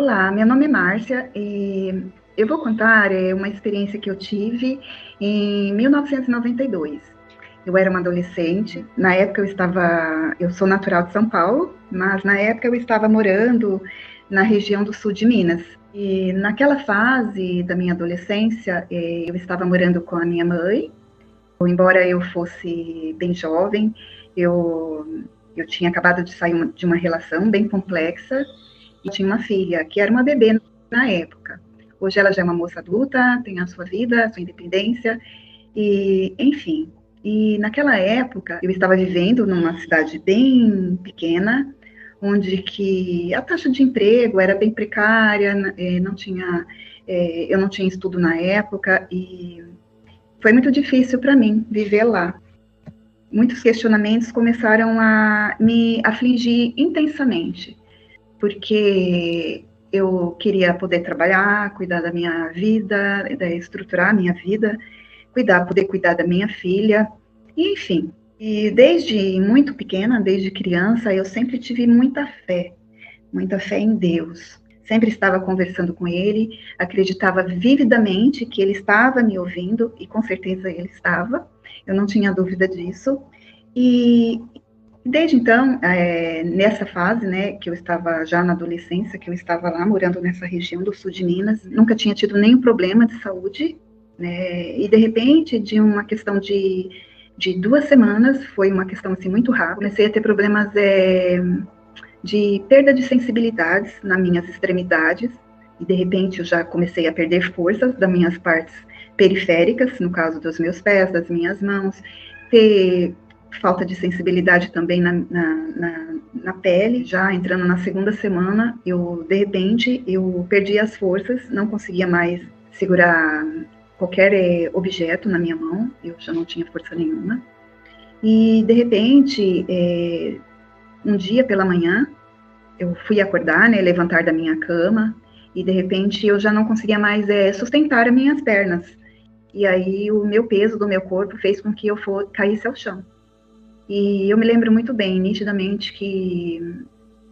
Olá, meu nome é Márcia e eu vou contar uma experiência que eu tive em 1992. Eu era uma adolescente, na época eu sou natural de São Paulo, mas na época eu estava morando na região do sul de Minas. E naquela fase da minha adolescência, eu estava morando com a minha mãe. Embora eu fosse bem jovem, eu tinha acabado de sair de uma relação bem complexa. Eu tinha uma filha, que era uma bebê na época. Hoje ela já é uma moça adulta, tem a sua vida, a sua independência, e enfim. E naquela época, eu estava vivendo numa cidade bem pequena, onde que a taxa de emprego era bem precária, eu não tinha estudo na época, e foi muito difícil para mim viver lá. Muitos questionamentos começaram a me afligir intensamente, porque eu queria poder trabalhar, cuidar da minha vida, estruturar a minha vida, poder cuidar da minha filha, e, enfim. E desde muito pequena, desde criança, eu sempre tive muita fé em Deus. Sempre estava conversando com ele, acreditava vividamente que ele estava me ouvindo, e com certeza ele estava, eu não tinha dúvida disso. E desde então, nessa fase, né, que eu estava já na adolescência, que eu estava lá morando nessa região do sul de Minas, nunca tinha tido nenhum problema de saúde, né, e de repente, de uma questão de 2 semanas, foi uma questão assim muito rápida, comecei a ter problemas de perda de sensibilidades nas minhas extremidades, e de repente eu já comecei a perder forças das minhas partes periféricas, no caso dos meus pés, das minhas mãos, ter falta de sensibilidade também na pele. Já entrando na segunda semana, de repente, eu perdi as forças, não conseguia mais segurar qualquer objeto na minha mão, eu já não tinha força nenhuma. E, de repente, um dia pela manhã, eu fui acordar, né, levantar da minha cama, e de repente eu já não conseguia mais sustentar as minhas pernas. E aí o meu peso do meu corpo fez com que eu caísse ao chão. E eu me lembro muito bem, nitidamente, que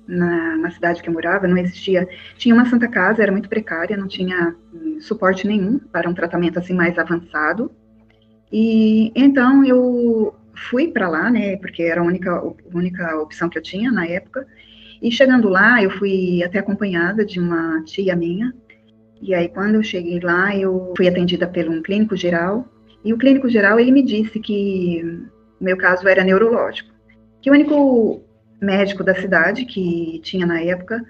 na cidade que eu morava não existia, tinha uma Santa Casa, era muito precária, não tinha suporte nenhum para um tratamento assim mais avançado. E então eu fui para lá, né, porque era a única opção que eu tinha na época. E chegando lá, eu fui até acompanhada de uma tia minha. E aí, quando eu cheguei lá, eu fui atendida por um clínico geral. E o clínico geral, ele me disse que o meu caso era neurológico. Que o único médico da cidade que tinha na época,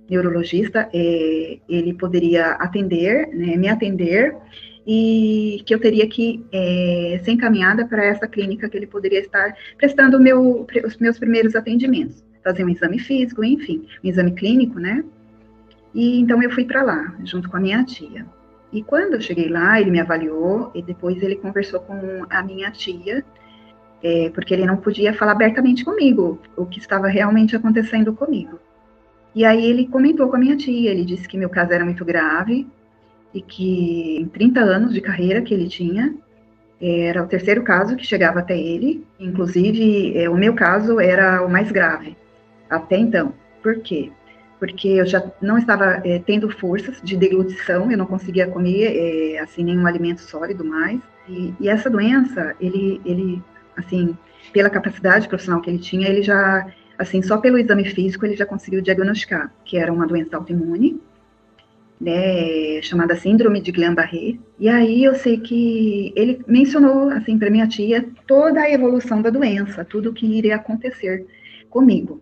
neurologista, ele poderia atender, né, me atender, e que eu teria que ser encaminhada para essa clínica que ele poderia estar prestando os meus primeiros atendimentos. Fazer um exame físico, enfim, um exame clínico, né? E então eu fui para lá, junto com a minha tia. E quando eu cheguei lá, ele me avaliou e depois ele conversou com a minha tia, porque ele não podia falar abertamente comigo o que estava realmente acontecendo comigo. E aí ele comentou com a minha tia, ele disse que meu caso era muito grave e que em 30 anos de carreira que ele tinha, era o terceiro caso que chegava até ele, inclusive o meu caso era o mais grave até então. Por quê? Porque eu já não estava tendo forças de deglutição, eu não conseguia comer assim nenhum alimento sólido mais. E essa doença, ele assim, pela capacidade profissional que ele tinha, ele já, assim, só pelo exame físico ele já conseguiu diagnosticar que era uma doença autoimune, né, chamada síndrome de Guillain-Barré. E aí eu sei que ele mencionou assim para minha tia toda a evolução da doença, tudo o que iria acontecer comigo,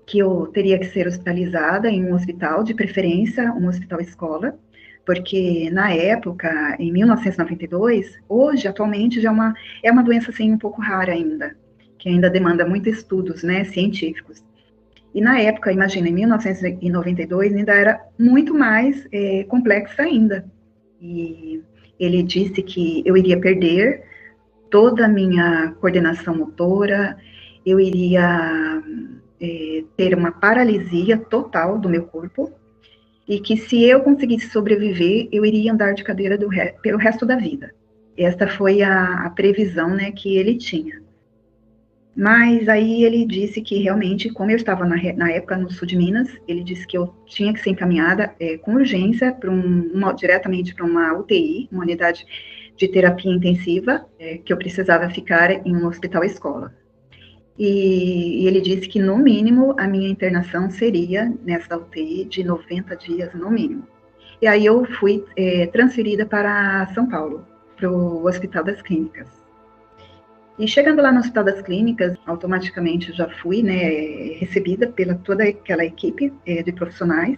que eu teria que ser hospitalizada em um hospital, de preferência um hospital escola, porque na época, em 1992, hoje, atualmente, já é uma doença assim um pouco rara ainda, que ainda demanda muitos estudos, né, científicos. E na época, imagina, em 1992, ainda era muito mais complexa ainda. E ele disse que eu iria perder toda a minha coordenação motora, eu iria ter uma paralisia total do meu corpo, e que se eu conseguisse sobreviver, eu iria andar de cadeira pelo resto da vida. Esta foi a previsão, né, que ele tinha. Mas aí ele disse que realmente, como eu estava na época no sul de Minas, ele disse que eu tinha que ser encaminhada com urgência diretamente para uma UTI, uma unidade de terapia intensiva, que eu precisava ficar em um hospital-escola. E ele disse que, no mínimo, a minha internação seria nessa UTI de 90 dias, no mínimo. E aí eu fui transferida para São Paulo, para o Hospital das Clínicas. E chegando lá no Hospital das Clínicas, automaticamente já fui, né, recebida pela toda aquela equipe de profissionais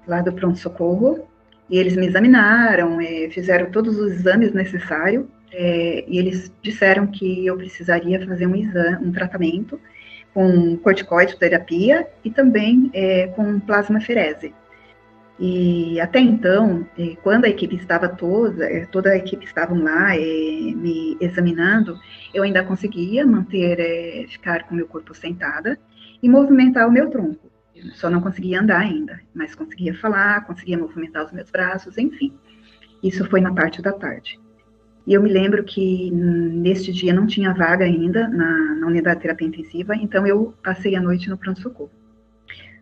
lá do pronto-socorro, e eles me examinaram, fizeram todos os exames necessários, e eles disseram que eu precisaria fazer um tratamento com corticoide terapia e também com plasmaferese. E até então, quando a equipe estava toda a equipe estavam lá me examinando, eu ainda conseguia ficar com o meu corpo sentada e movimentar o meu tronco. Eu só não conseguia andar ainda, mas conseguia falar, conseguia movimentar os meus braços, enfim. Isso foi na parte da tarde. E eu me lembro que neste dia não tinha vaga ainda na unidade de terapia intensiva, então eu passei a noite no pronto-socorro.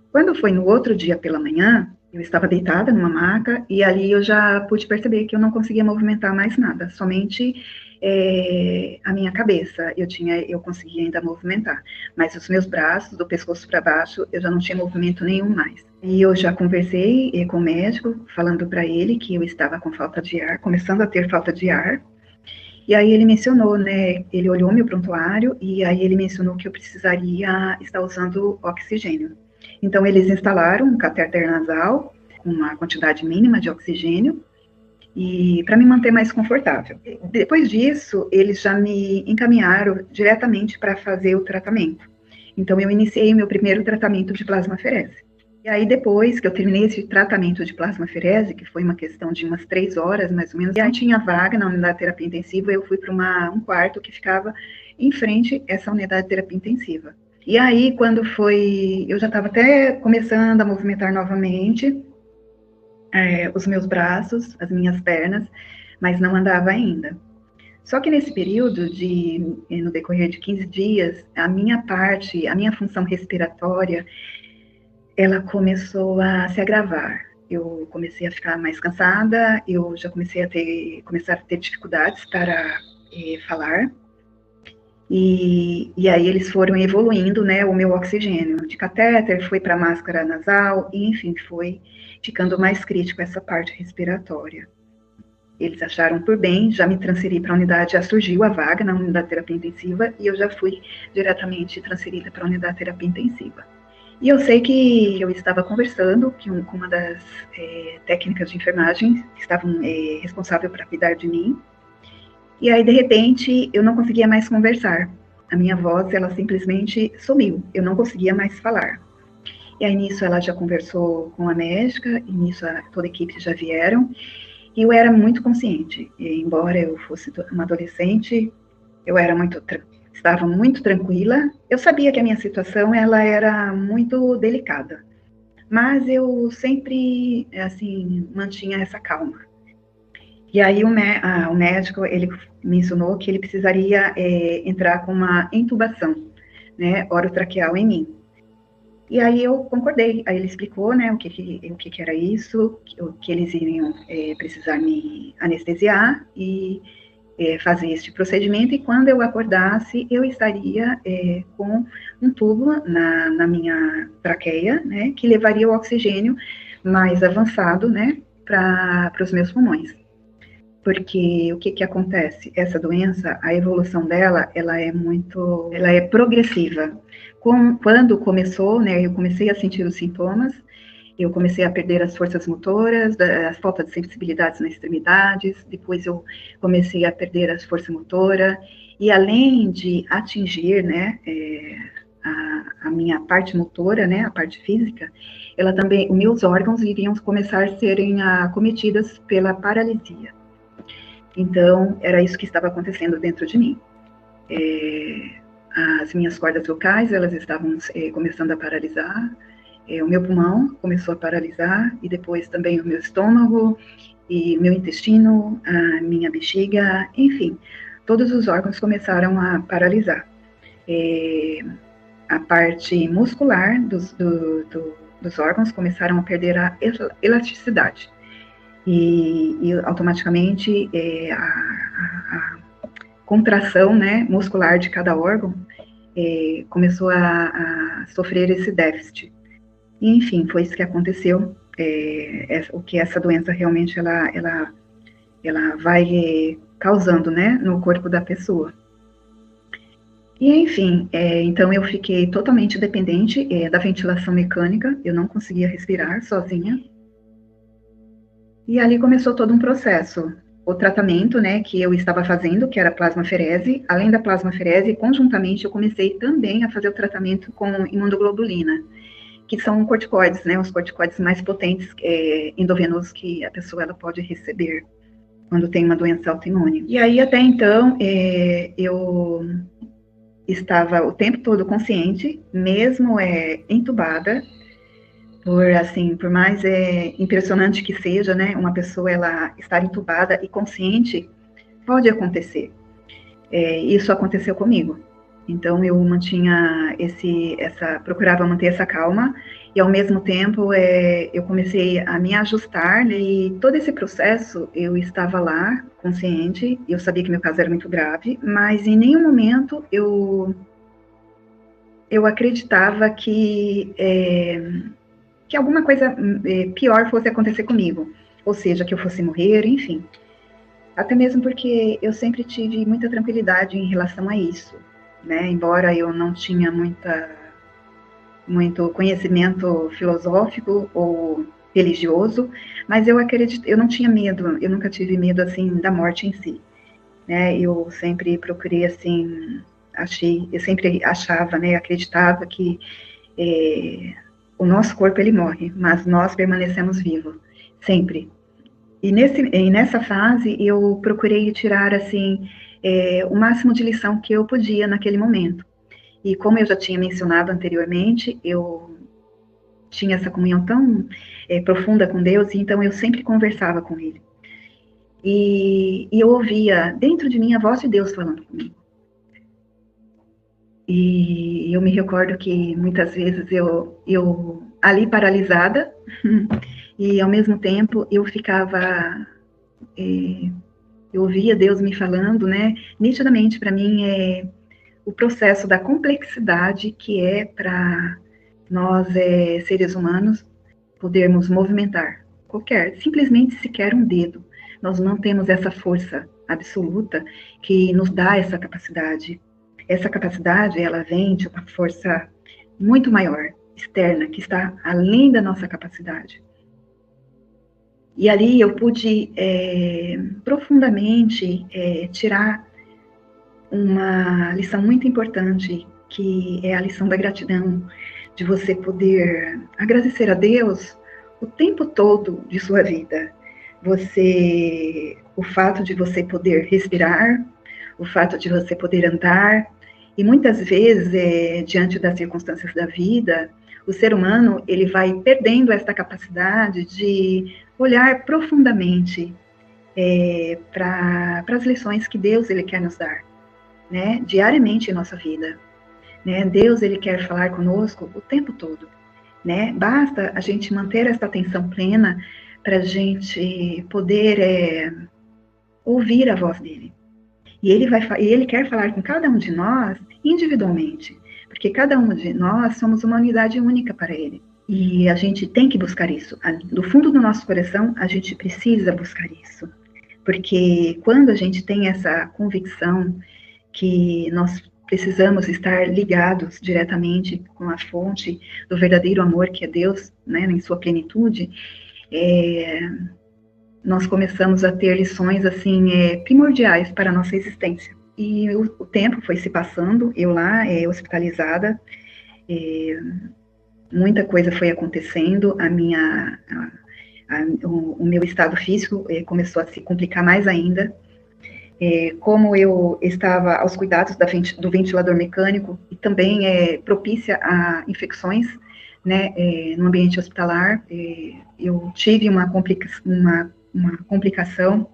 Quando foi no outro dia pela manhã, eu estava deitada numa maca e ali eu já pude perceber que eu não conseguia movimentar mais nada, somente a minha cabeça eu conseguia ainda movimentar, mas os meus braços, do pescoço para baixo, eu já não tinha movimento nenhum mais. E eu já conversei com o médico, falando para ele que eu estava com falta de ar, começando a ter falta de ar. E aí ele mencionou, né, ele olhou meu prontuário e aí ele mencionou que eu precisaria estar usando oxigênio. Então, eles instalaram um catéter nasal, com uma quantidade mínima de oxigênio, e para me manter mais confortável. Depois disso, eles já me encaminharam diretamente para fazer o tratamento. Então, eu iniciei meu primeiro tratamento de plasmaferese. E aí, depois que eu terminei esse tratamento de plasmaferese, que foi uma questão de umas 3 horas, mais ou menos, e aí tinha vaga na unidade de terapia intensiva, eu fui para um quarto que ficava em frente a essa unidade de terapia intensiva. E aí, quando foi, eu já estava até começando a movimentar novamente os meus braços, as minhas pernas, mas não andava ainda. Só que nesse período no decorrer de 15 dias, a minha função respiratória, ela começou a se agravar. Eu comecei a ficar mais cansada, eu já começar a ter dificuldades para falar. E aí eles foram evoluindo, né, o meu oxigênio de catéter, foi para máscara nasal, e enfim, foi ficando mais crítico essa parte respiratória. Eles acharam por bem, já me transferi para a unidade, já surgiu a vaga na unidade de terapia intensiva, e eu já fui diretamente transferida para a unidade de terapia intensiva. E eu sei que eu estava conversando com uma das técnicas de enfermagem, que estavam responsáveis para cuidar de mim, e aí, de repente, eu não conseguia mais conversar. A minha voz, ela simplesmente sumiu. Eu não conseguia mais falar. E aí, nisso, ela já conversou com a médica, e nisso, toda a equipe já vieram. E eu era muito consciente. E, embora eu fosse uma adolescente, eu estava muito tranquila. Eu sabia que a minha situação, ela era muito delicada. Mas eu sempre, assim, mantinha essa calma. E aí o médico, ele me ensinou que ele precisaria entrar com uma intubação, né, orotraqueal em mim. E aí eu concordei. Aí ele explicou, né, o que era isso, que eles iriam precisar me anestesiar e fazer este procedimento. E quando eu acordasse, eu estaria com um tubo na minha traqueia, né, que levaria o oxigênio mais avançado, né, para os meus pulmões. Porque o que acontece? Essa doença, a evolução dela, ela é progressiva. Quando começou, né, eu comecei a sentir os sintomas, eu comecei a perder as forças motoras, a falta de sensibilidades nas extremidades, depois eu comecei a perder as forças motoras, e além de atingir, né, a minha parte motora, né, a parte física, ela também, os meus órgãos iriam começar a serem acometidas pela paralisia. Então, era isso que estava acontecendo dentro de mim. As minhas cordas vocais, elas estavam começando a paralisar, o meu pulmão começou a paralisar, e depois também o meu estômago, e meu intestino, a minha bexiga, enfim, todos os órgãos começaram a paralisar. a parte muscular dos órgãos começaram a perder a elasticidade. E automaticamente a contração, né, muscular de cada órgão começou a sofrer esse déficit. E, enfim, foi isso que aconteceu. O que essa doença realmente ela vai causando, né, no corpo da pessoa. E, enfim, então eu fiquei totalmente dependente da ventilação mecânica, eu não conseguia respirar sozinha. E ali começou todo um processo. O tratamento, né, que eu estava fazendo, que era plasmaferese, além da plasmaferese, conjuntamente eu comecei também a fazer o tratamento com imunoglobulina, que são corticoides, né, os corticoides mais potentes endovenosos que a pessoa ela pode receber quando tem uma doença autoimune. E aí, até então, eu estava o tempo todo consciente, mesmo entubada, por mais impressionante que seja, né, uma pessoa ela estar entubada e consciente, pode acontecer. Isso aconteceu comigo. Então eu mantinha procurava manter essa calma e ao mesmo tempo eu comecei a me ajustar, né, e todo esse processo eu estava lá consciente, eu sabia que meu caso era muito grave, mas em nenhum momento eu acreditava que alguma coisa pior fosse acontecer comigo, ou seja, que eu fosse morrer, enfim. Até mesmo porque eu sempre tive muita tranquilidade em relação a isso, né? Embora eu não tinha muito conhecimento filosófico ou religioso, mas eu não tinha medo, eu nunca tive medo, assim, da morte em si, né? Eu sempre procurei, assim, eu sempre achava, né, acreditava que o nosso corpo, ele morre, mas nós permanecemos vivos, sempre. E nessa fase, eu procurei tirar, assim, o máximo de lição que eu podia naquele momento. E como eu já tinha mencionado anteriormente, eu tinha essa comunhão tão profunda com Deus, então eu sempre conversava com Ele. E eu ouvia dentro de mim a voz de Deus falando comigo. E eu me recordo que muitas vezes eu ali paralisada, e ao mesmo tempo eu ficava, eu ouvia Deus me falando, né, nitidamente para mim o processo da complexidade que é para nós seres humanos podermos movimentar simplesmente sequer um dedo. Nós não temos essa força absoluta que nos dá essa capacidade. Essa capacidade, ela vem de uma força muito maior, externa, que está além da nossa capacidade. E ali eu pude profundamente tirar uma lição muito importante, que é a lição da gratidão, de você poder agradecer a Deus o tempo todo de sua vida. O fato de você poder respirar, o fato de você poder andar, e muitas vezes, diante das circunstâncias da vida, o ser humano, ele vai perdendo essa capacidade de olhar profundamente para as lições que Deus, ele quer nos dar, né, diariamente em nossa vida. Né? Deus, ele quer falar conosco o tempo todo. Né? Basta a gente manter essa atenção plena para a gente poder ouvir a voz dele. E ele quer falar com cada um de nós individualmente, porque cada um de nós somos uma unidade única para ele. E a gente tem que buscar isso. Do fundo do nosso coração, a gente precisa buscar isso. Porque quando a gente tem essa convicção que nós precisamos estar ligados diretamente com a fonte do verdadeiro amor, que é Deus, né, em sua plenitude, nós começamos a ter lições assim primordiais para a nossa existência. E o tempo foi se passando, eu lá hospitalizada, muita coisa foi acontecendo, o meu estado físico começou a se complicar mais ainda. Como eu estava aos cuidados do ventilador mecânico e também propícia a infecções, né, no ambiente hospitalar, eu tive uma complicação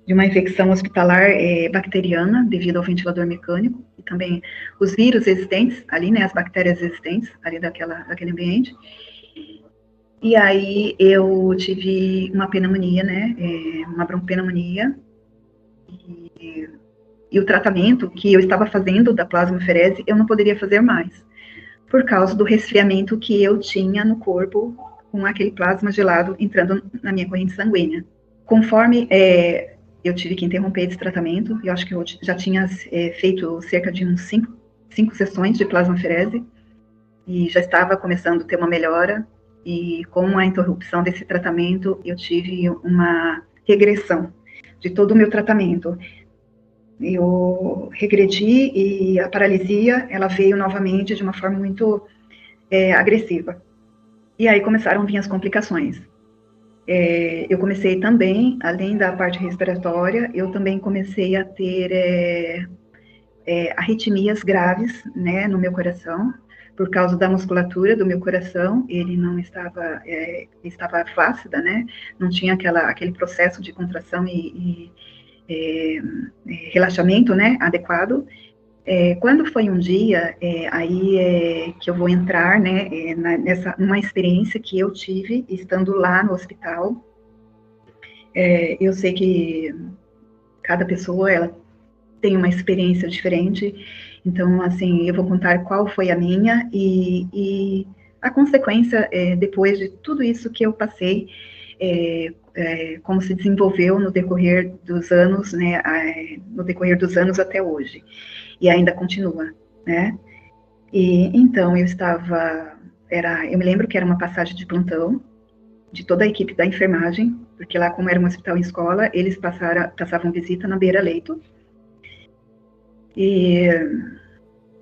de uma infecção hospitalar bacteriana devido ao ventilador mecânico e também os vírus existentes ali, né, as bactérias existentes ali daquele ambiente. E aí eu tive uma pneumonia, né, uma bronquopneumonia, e o tratamento que eu estava fazendo da plasmaferese eu não poderia fazer mais, por causa do resfriamento que eu tinha no corpo com aquele plasma gelado entrando na minha corrente sanguínea. Conforme eu tive que interromper esse tratamento, eu acho que eu já tinha feito cerca de uns 5 sessões de plasmaferese, e já estava começando a ter uma melhora, e com a interrupção desse tratamento, eu tive uma regressão de todo o meu tratamento. Eu regredi e a paralisia, ela veio novamente de uma forma muito agressiva. E aí começaram a vir as complicações. Eu comecei também, além da parte respiratória, eu também comecei a ter arritmias graves, né, no meu coração, por causa da musculatura do meu coração. Ele não estava, estava flácida, né, não tinha aquele processo de contração e relaxamento, né, adequado. Quando foi um dia, que eu vou entrar, né, numa experiência que eu tive estando lá no hospital. Eu sei que cada pessoa, ela tem uma experiência diferente, então, assim, eu vou contar qual foi a minha e a consequência, depois de tudo isso que eu passei, como se desenvolveu no decorrer dos anos, né, no decorrer dos anos até hoje. E ainda continua, né? E então eu me lembro que era uma passagem de plantão de toda a equipe da enfermagem, porque lá, como era um hospital em escola, eles passavam visita na beira-leito. E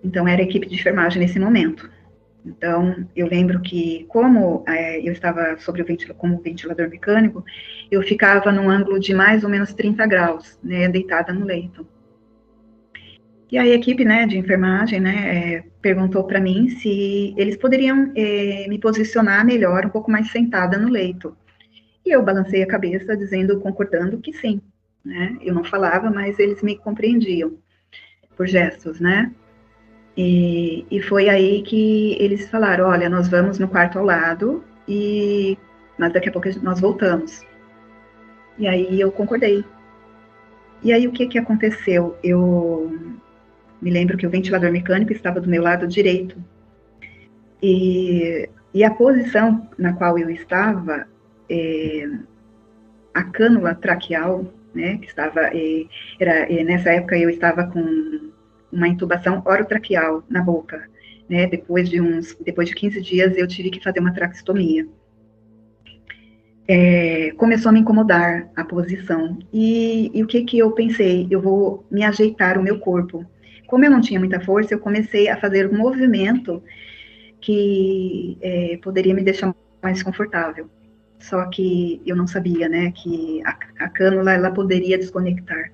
então era a equipe de enfermagem nesse momento. Então eu lembro que, como eu estava como ventilador mecânico, eu ficava num ângulo de mais ou menos 30 graus, né, deitada no leito. E aí a equipe, né, de enfermagem, né, perguntou para mim se eles poderiam me posicionar melhor, um pouco mais sentada no leito. E eu balancei a cabeça, concordando que sim, né. Eu não falava, mas eles me compreendiam por gestos, né. E foi aí que eles falaram: olha, nós vamos no quarto ao lado, mas daqui a pouco nós voltamos. E aí eu concordei. E aí o que aconteceu? Eu me lembro que o ventilador mecânico estava do meu lado direito. E a posição na qual eu estava, a cânula traqueal, né, que estava, nessa época eu estava com uma intubação orotraqueal na boca, né, depois de 15 dias eu tive que fazer uma traqueostomia. Começou a me incomodar a posição, e o que eu pensei? Eu vou me ajeitar o meu corpo. Como eu não tinha muita força, eu comecei a fazer um movimento que poderia me deixar mais confortável. Só que eu não sabia, né, que a cânula, ela poderia desconectar,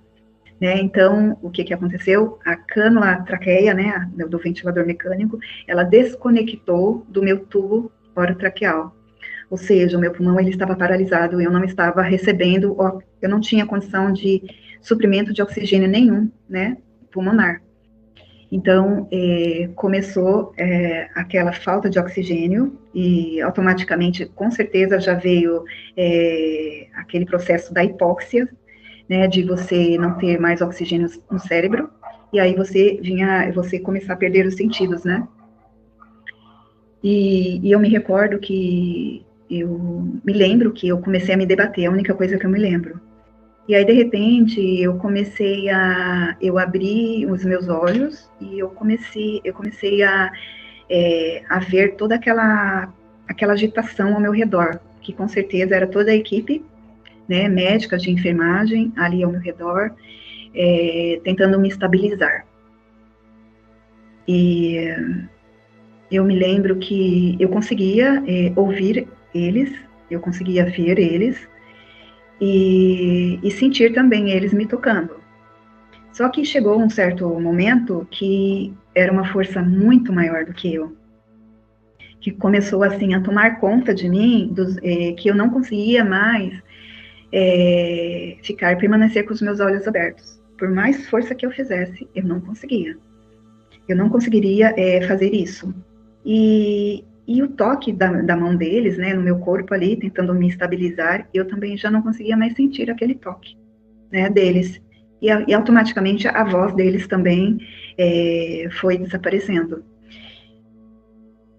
né? Então, o que aconteceu? A cânula traqueia, né, do ventilador mecânico, ela desconectou do meu tubo orotraqueal. Ou seja, o meu pulmão, ele estava paralisado, eu não estava recebendo, eu não tinha condição de suprimento de oxigênio nenhum, né, pulmonar. Então, começou aquela falta de oxigênio e automaticamente, com certeza, já veio aquele processo da hipóxia, né, de você não ter mais oxigênio no cérebro, e aí você começar a perder os sentidos, né? E eu me recordo que eu me lembro que eu comecei a me debater, a única coisa que eu me lembro. E aí, de repente, eu abri os meus olhos e eu comecei a ver toda aquela agitação ao meu redor, que com certeza era toda a equipe, né, médica, de enfermagem, ali ao meu redor, tentando me estabilizar. E eu me lembro que eu conseguia ouvir eles, eu conseguia ver eles, e sentir também eles me tocando. Só que chegou um certo momento que era uma força muito maior do que eu, que começou assim a tomar conta de mim, que eu não conseguia mais permanecer com os meus olhos abertos. Por mais força que eu fizesse, eu não conseguia. Eu não conseguiria fazer isso. E o toque da mão deles, né, no meu corpo ali, tentando me estabilizar, eu também já não conseguia mais sentir aquele toque, né, deles. E automaticamente a voz deles também foi desaparecendo.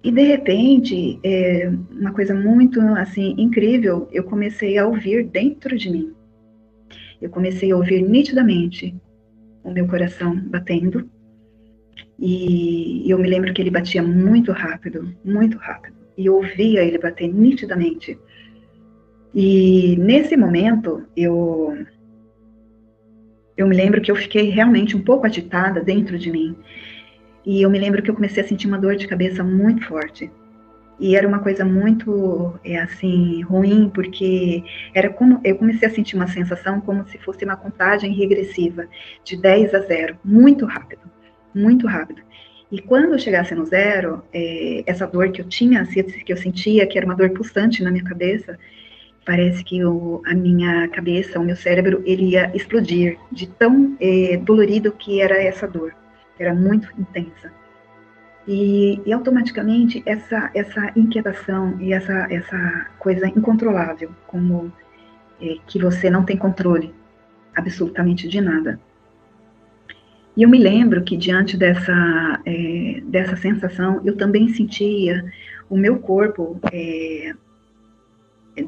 E de repente, uma coisa muito assim incrível, eu comecei a ouvir dentro de mim. Eu comecei a ouvir nitidamente o meu coração batendo. E eu me lembro que ele batia muito rápido, muito rápido. E eu ouvia ele bater nitidamente. E nesse momento, eu me lembro que eu fiquei realmente um pouco agitada dentro de mim. E eu me lembro que eu comecei a sentir uma dor de cabeça muito forte. E era uma coisa muito, assim, ruim, porque era como, eu comecei a sentir uma sensação como se fosse uma contagem regressiva, de 10 a 0, muito rápido, muito rápido. E quando eu chegasse no 0, essa dor que eu tinha, que eu sentia, que era uma dor pulsante na minha cabeça, parece que a minha cabeça, o meu cérebro, ele ia explodir de tão dolorido que era essa dor. Era muito intensa. E automaticamente essa inquietação e essa coisa incontrolável, como que você não tem controle absolutamente de nada. E eu me lembro que diante dessa sensação, eu também sentia o meu corpo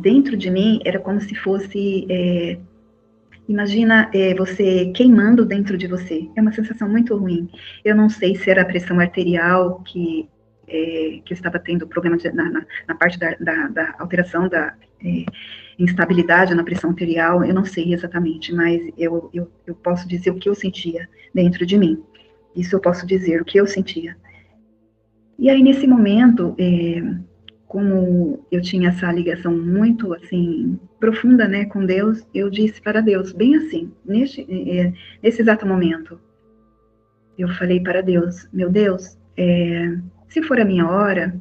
dentro de mim, era como se fosse, imagina você queimando dentro de você. É uma sensação muito ruim. Eu não sei se era a pressão arterial que eu estava tendo problema na parte da alteração da instabilidade na pressão arterial, eu não sei exatamente, mas eu posso dizer o que eu sentia dentro de mim. Isso eu posso dizer, o que eu sentia. E aí, nesse momento, como eu tinha essa ligação muito, assim, profunda, né, com Deus, eu disse para Deus, bem assim, nesse exato momento, eu falei para Deus, meu Deus, se for a minha hora,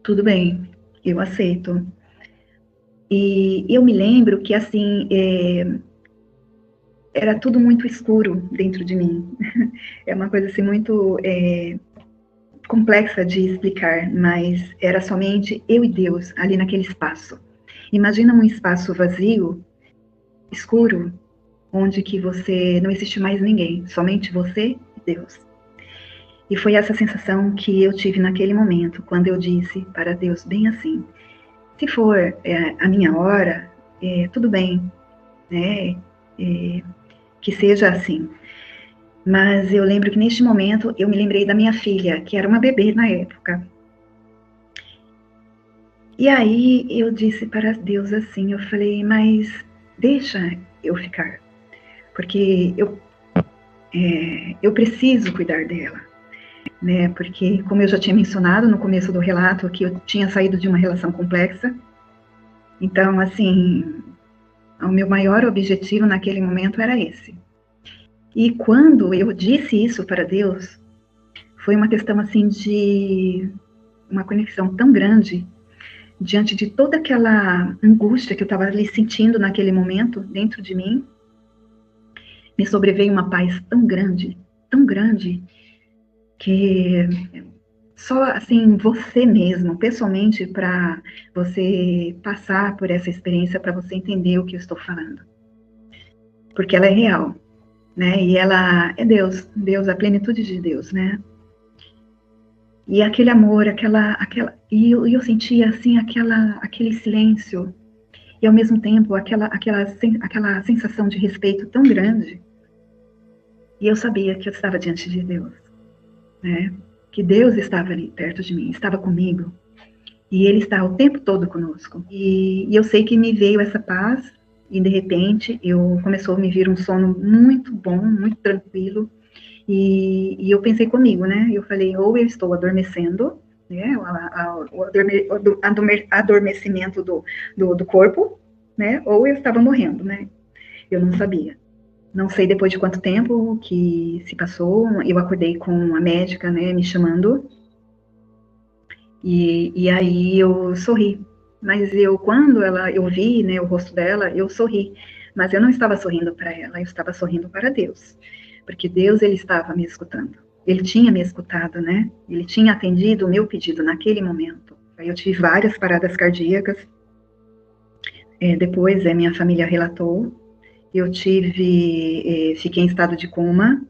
tudo bem, eu aceito. E eu me lembro que, assim, era tudo muito escuro dentro de mim. É uma coisa, assim, muito complexa de explicar, mas era somente eu e Deus ali naquele espaço. Imagina um espaço vazio, escuro, onde que você não existe mais ninguém, somente você e Deus. E foi essa sensação que eu tive naquele momento, quando eu disse para Deus bem assim, se for a minha hora, tudo bem, né? Que seja assim. Mas eu lembro que neste momento eu me lembrei da minha filha, que era uma bebê na época. E aí eu disse para Deus assim, eu falei, mas deixa eu ficar, porque eu preciso cuidar dela, né? Porque como eu já tinha mencionado no começo do relato, que eu tinha saído de uma relação complexa, então assim, o meu maior objetivo naquele momento era esse. E quando eu disse isso para Deus, foi uma questão assim de uma conexão tão grande, diante de toda aquela angústia que eu estava ali sentindo naquele momento, dentro de mim, me sobreveio uma paz tão grande, que só assim, você mesmo, pessoalmente, para você passar por essa experiência, para você entender o que eu estou falando. Porque ela é real, né? E ela é Deus, a plenitude de Deus, né? E aquele amor, e eu sentia assim aquele silêncio e ao mesmo tempo aquela sensação de respeito tão grande. E eu sabia que eu estava diante de Deus, né? Que Deus estava ali perto de mim, estava comigo. E Ele está o tempo todo conosco. E eu sei que me veio essa paz e de repente começou a me vir um sono muito bom, muito tranquilo. E eu pensei comigo, né? Eu falei, ou eu estou adormecendo, né? O adormecimento do corpo, né? Ou eu estava morrendo, né? Eu não sabia. Não sei depois de quanto tempo que se passou, eu acordei com a médica, né, me chamando, e aí eu sorri, mas quando eu vi, né, o rosto dela, eu sorri, mas eu não estava sorrindo para ela, eu estava sorrindo para Deus, porque Deus, ele estava me escutando, ele tinha me escutado, né, ele tinha atendido o meu pedido naquele momento. Aí eu tive várias paradas cardíacas, depois minha família relatou, eu fiquei em estado de coma,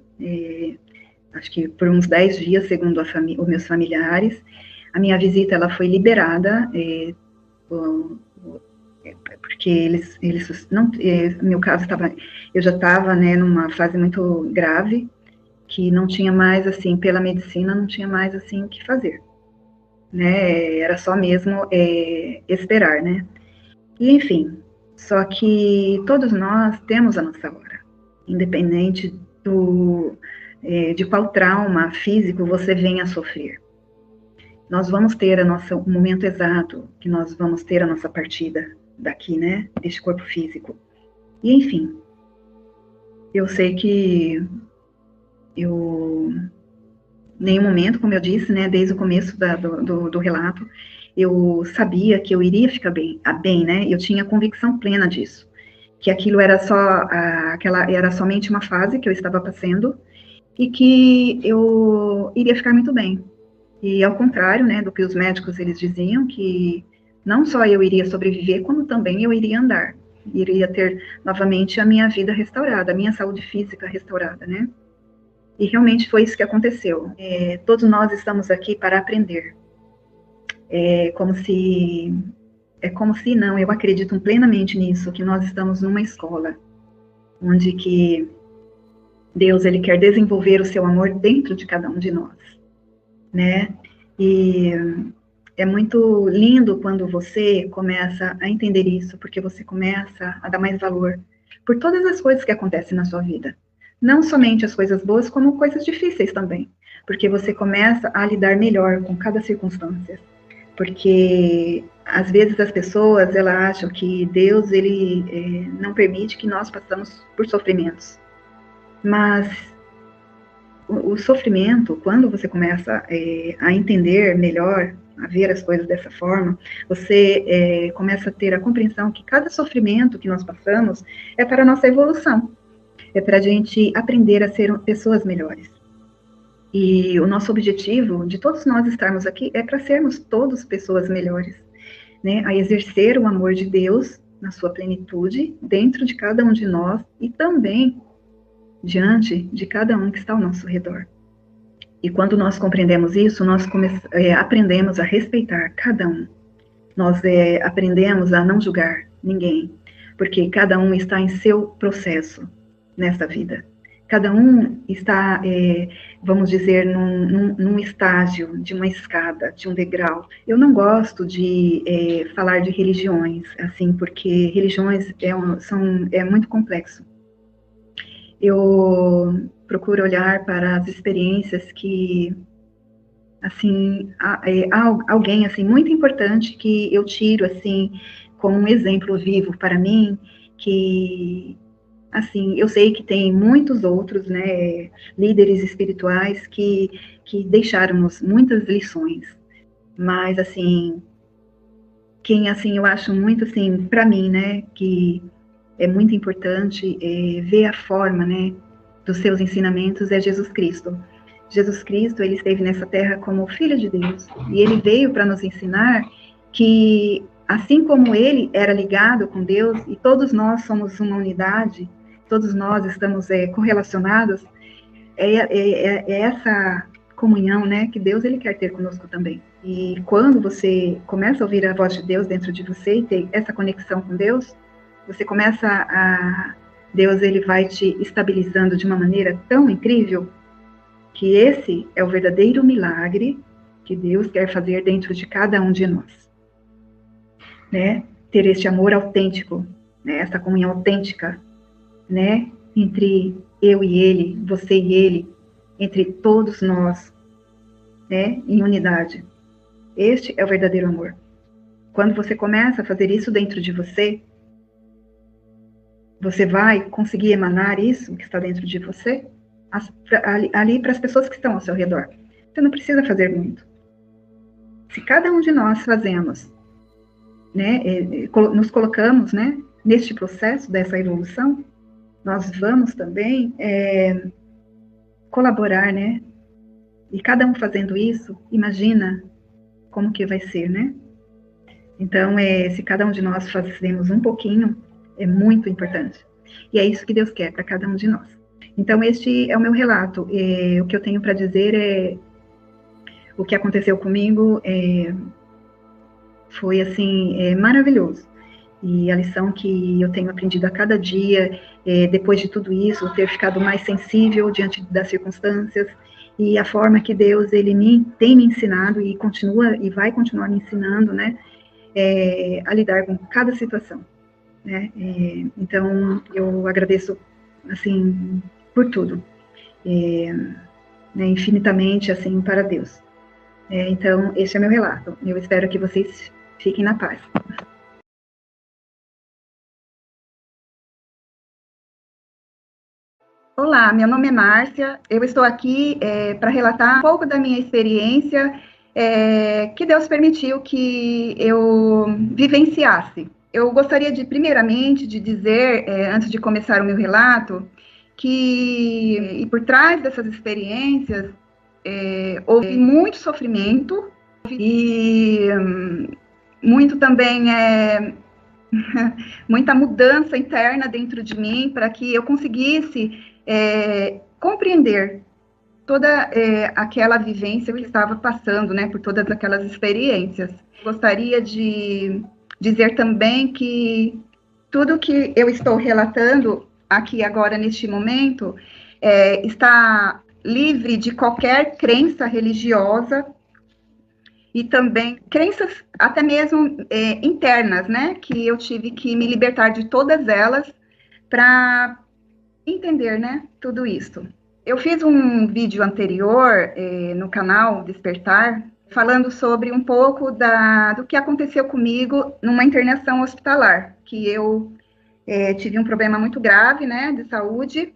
acho que por uns 10 dias, segundo os meus familiares. A minha visita, ela foi liberada, porque eles não, no meu caso, eu já estava, né, numa fase muito grave, que não tinha mais, assim, pela medicina, não tinha mais, assim, o que fazer, né, era só mesmo esperar, né, e enfim, só que todos nós temos a nossa hora, independente de qual trauma físico você venha a sofrer. Nós vamos ter o momento exato que nós vamos ter a nossa partida daqui, né, deste corpo físico. E, enfim, eu sei que em nenhum momento, como eu disse, né, desde o começo do relato, eu sabia que eu iria ficar bem, né, eu tinha convicção plena disso, que aquilo era era somente uma fase que eu estava passando e que eu iria ficar muito bem. E ao contrário, né, do que os médicos eles diziam, que não só eu iria sobreviver, como também eu iria andar, iria ter novamente a minha vida restaurada, a minha saúde física restaurada, né? E realmente foi isso que aconteceu. Todos nós estamos aqui para aprender. É como se não, eu acredito plenamente nisso, que nós estamos numa escola, onde que Deus, ele quer desenvolver o seu amor dentro de cada um de nós, né? E é muito lindo quando você começa a entender isso, porque você começa a dar mais valor por todas as coisas que acontecem na sua vida. Não somente as coisas boas, como coisas difíceis também. Porque você começa a lidar melhor com cada circunstância. Porque, às vezes, as pessoas, elas acham que Deus, ele não permite que nós passamos por sofrimentos. Mas o sofrimento, quando você começa a entender melhor, a ver as coisas dessa forma, você começa a ter a compreensão que cada sofrimento que nós passamos é para a nossa evolução, é para a gente aprender a ser pessoas melhores. E o nosso objetivo de todos nós estarmos aqui é para sermos todos pessoas melhores, né? A exercer o amor de Deus na sua plenitude dentro de cada um de nós e também diante de cada um que está ao nosso redor. E quando nós compreendemos isso, nós aprendemos a respeitar cada um. Nós aprendemos a não julgar ninguém, porque cada um está em seu processo nessa vida. Cada um está, vamos dizer, num estágio de uma escada, de um degrau. Eu não gosto de falar de religiões, assim, porque religiões é muito complexo. Eu procuro olhar para as experiências que, assim, alguém, assim, muito importante que eu tiro, assim, como um exemplo vivo para mim, que, assim, eu sei que tem muitos outros, né, líderes espirituais que deixaram-nos muitas lições, mas, assim, quem, assim, eu acho muito, assim, para mim, né, que é muito importante ver a forma, né, dos seus ensinamentos é Jesus Cristo. Jesus Cristo, ele esteve nessa terra como Filho de Deus, e ele veio para nos ensinar que, assim como ele era ligado com Deus, e todos nós somos uma unidade, todos nós estamos correlacionados, é essa comunhão, né, que Deus, ele quer ter conosco também. E quando você começa a ouvir a voz de Deus dentro de você e ter essa conexão com Deus, você começa Deus, ele vai te estabilizando de uma maneira tão incrível que esse é o verdadeiro milagre que Deus quer fazer dentro de cada um de nós, né? Ter este amor autêntico, né? Essa comunhão autêntica, né? Entre eu e ele, você e ele, entre todos nós, né? Em unidade. Este é o verdadeiro amor. Quando você começa a fazer isso dentro de você, você vai conseguir emanar isso que está dentro de você ali para as pessoas que estão ao seu redor. Você não precisa fazer muito. Se cada um de nós fazemos né, nos colocamos, né, neste processo dessa evolução, nós vamos também colaborar, né? E cada um fazendo isso, imagina como que vai ser, né? Então, se cada um de nós fazemos um pouquinho, é muito importante. E é isso que Deus quer para cada um de nós. Então, este é o meu relato. O que eu tenho para dizer é o que aconteceu comigo foi, assim, maravilhoso. E a lição que eu tenho aprendido a cada dia, depois de tudo isso, ter ficado mais sensível diante das circunstâncias, e a forma que Deus, ele tem me ensinado e continua, e vai continuar me ensinando, né, a lidar com cada situação, né. Então, eu agradeço, assim, por tudo, né, infinitamente, assim, para Deus. Então, esse é meu relato. Eu espero que vocês fiquem na paz. Olá, meu nome é Márcia, eu estou aqui para relatar um pouco da minha experiência que Deus permitiu que eu vivenciasse. Eu gostaria de, primeiramente, de dizer, antes de começar o meu relato, que e por trás dessas experiências houve muito sofrimento e muito também muita mudança interna dentro de mim para que eu conseguisse compreender toda aquela vivência que eu estava passando, né, por todas aquelas experiências. Gostaria de dizer também que tudo que eu estou relatando aqui agora neste momento está livre de qualquer crença religiosa e também crenças até mesmo internas, né, que eu tive que me libertar de todas elas para entender, né, tudo isso. Eu fiz um vídeo anterior no canal Despertar, falando sobre um pouco do que aconteceu comigo numa internação hospitalar, que eu tive um problema muito grave, né, de saúde,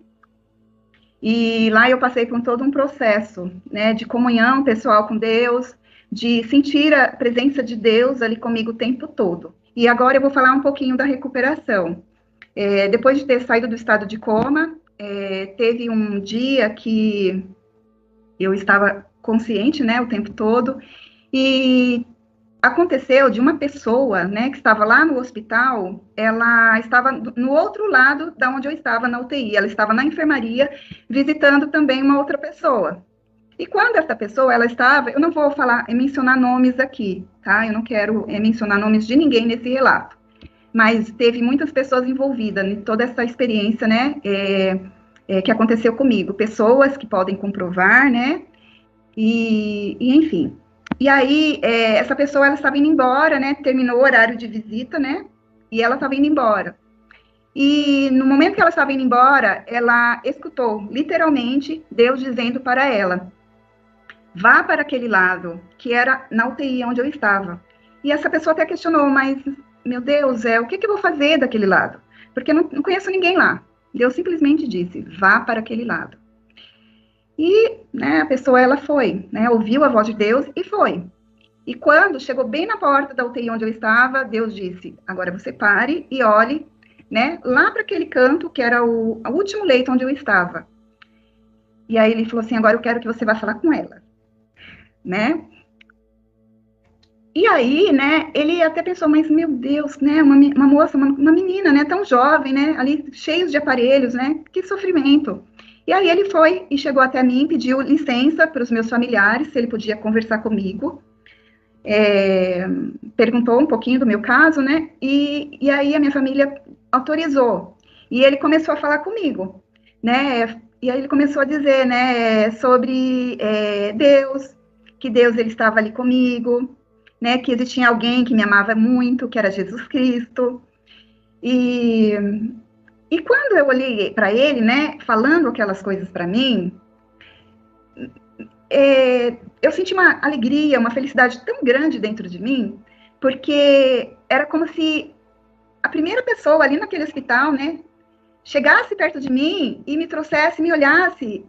e lá eu passei por todo um processo, né, de comunhão pessoal com Deus, de sentir a presença de Deus ali comigo o tempo todo. E agora eu vou falar um pouquinho da recuperação. Depois de ter saído do estado de coma, teve um dia que eu estava consciente, né, o tempo todo, e aconteceu de uma pessoa, né, que estava lá no hospital, ela estava no outro lado da onde eu estava na UTI, ela estava na enfermaria visitando também uma outra pessoa. E quando essa pessoa, ela estava, eu não vou mencionar nomes aqui, tá? Eu não quero mencionar nomes de ninguém nesse relato, mas teve muitas pessoas envolvidas em toda essa experiência, né, que aconteceu comigo, pessoas que podem comprovar, né, e enfim. E aí, essa pessoa, ela estava indo embora, né, terminou o horário de visita, né, e ela estava indo embora. E no momento que ela estava indo embora, ela escutou, literalmente, Deus dizendo para ela, vá para aquele lado, que era na UTI onde eu estava. E essa pessoa até questionou, mas, meu Deus, o que eu vou fazer daquele lado? Porque eu não conheço ninguém lá. Deus simplesmente disse, vá para aquele lado. E, né, a pessoa, ela foi, né, ouviu a voz de Deus e foi. E quando chegou bem na porta da UTI onde eu estava, Deus disse, agora você pare e olhe, né, lá para aquele canto, que era o último leito onde eu estava. E aí ele falou assim, agora eu quero que você vá falar com ela, né? E aí, né, ele até pensou, mas meu Deus, né, uma moça, uma menina, né, tão jovem, né, ali cheios de aparelhos, né, que sofrimento. E aí ele foi e chegou até mim, pediu licença para os meus familiares, se ele podia conversar comigo, perguntou um pouquinho do meu caso, né, e aí a minha família autorizou. E ele começou a falar comigo, né, e aí ele começou a dizer, né, sobre Deus, que Deus, ele estava ali comigo, né, que existia alguém que me amava muito, que era Jesus Cristo. E quando eu olhei para ele, né, falando aquelas coisas para mim, eu senti uma alegria, uma felicidade tão grande dentro de mim, porque era como se a primeira pessoa ali naquele hospital, né, chegasse perto de mim e me trouxesse, me olhasse,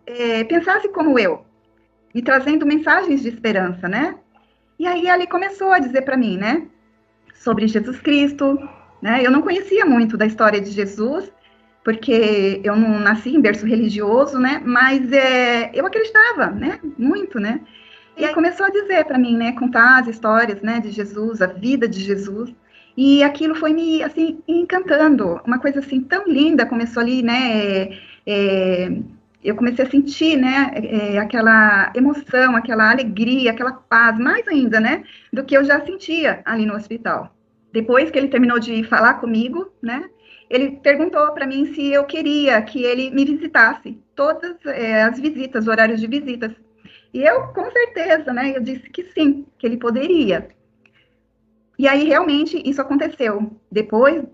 pensasse como eu, me trazendo mensagens de esperança, né? E aí ele começou a dizer para mim, né, sobre Jesus Cristo, né? Eu não conhecia muito da história de Jesus, porque eu não nasci em berço religioso, né? Mas eu acreditava, né? Muito, né? E aí começou a dizer para mim, né? Contar as histórias, né? De Jesus, a vida de Jesus. E aquilo foi me, assim, encantando. Uma coisa, assim, tão linda começou ali, né? Eu comecei a sentir, né? Aquela emoção, aquela alegria, aquela paz, mais ainda, né? Do que eu já sentia ali no hospital. Depois que ele terminou de falar comigo, né? Ele perguntou para mim se eu queria que ele me visitasse, todas as visitas, horários de visitas. E eu, com certeza, né, eu disse que sim, que ele poderia. E aí, realmente, isso aconteceu. Depois,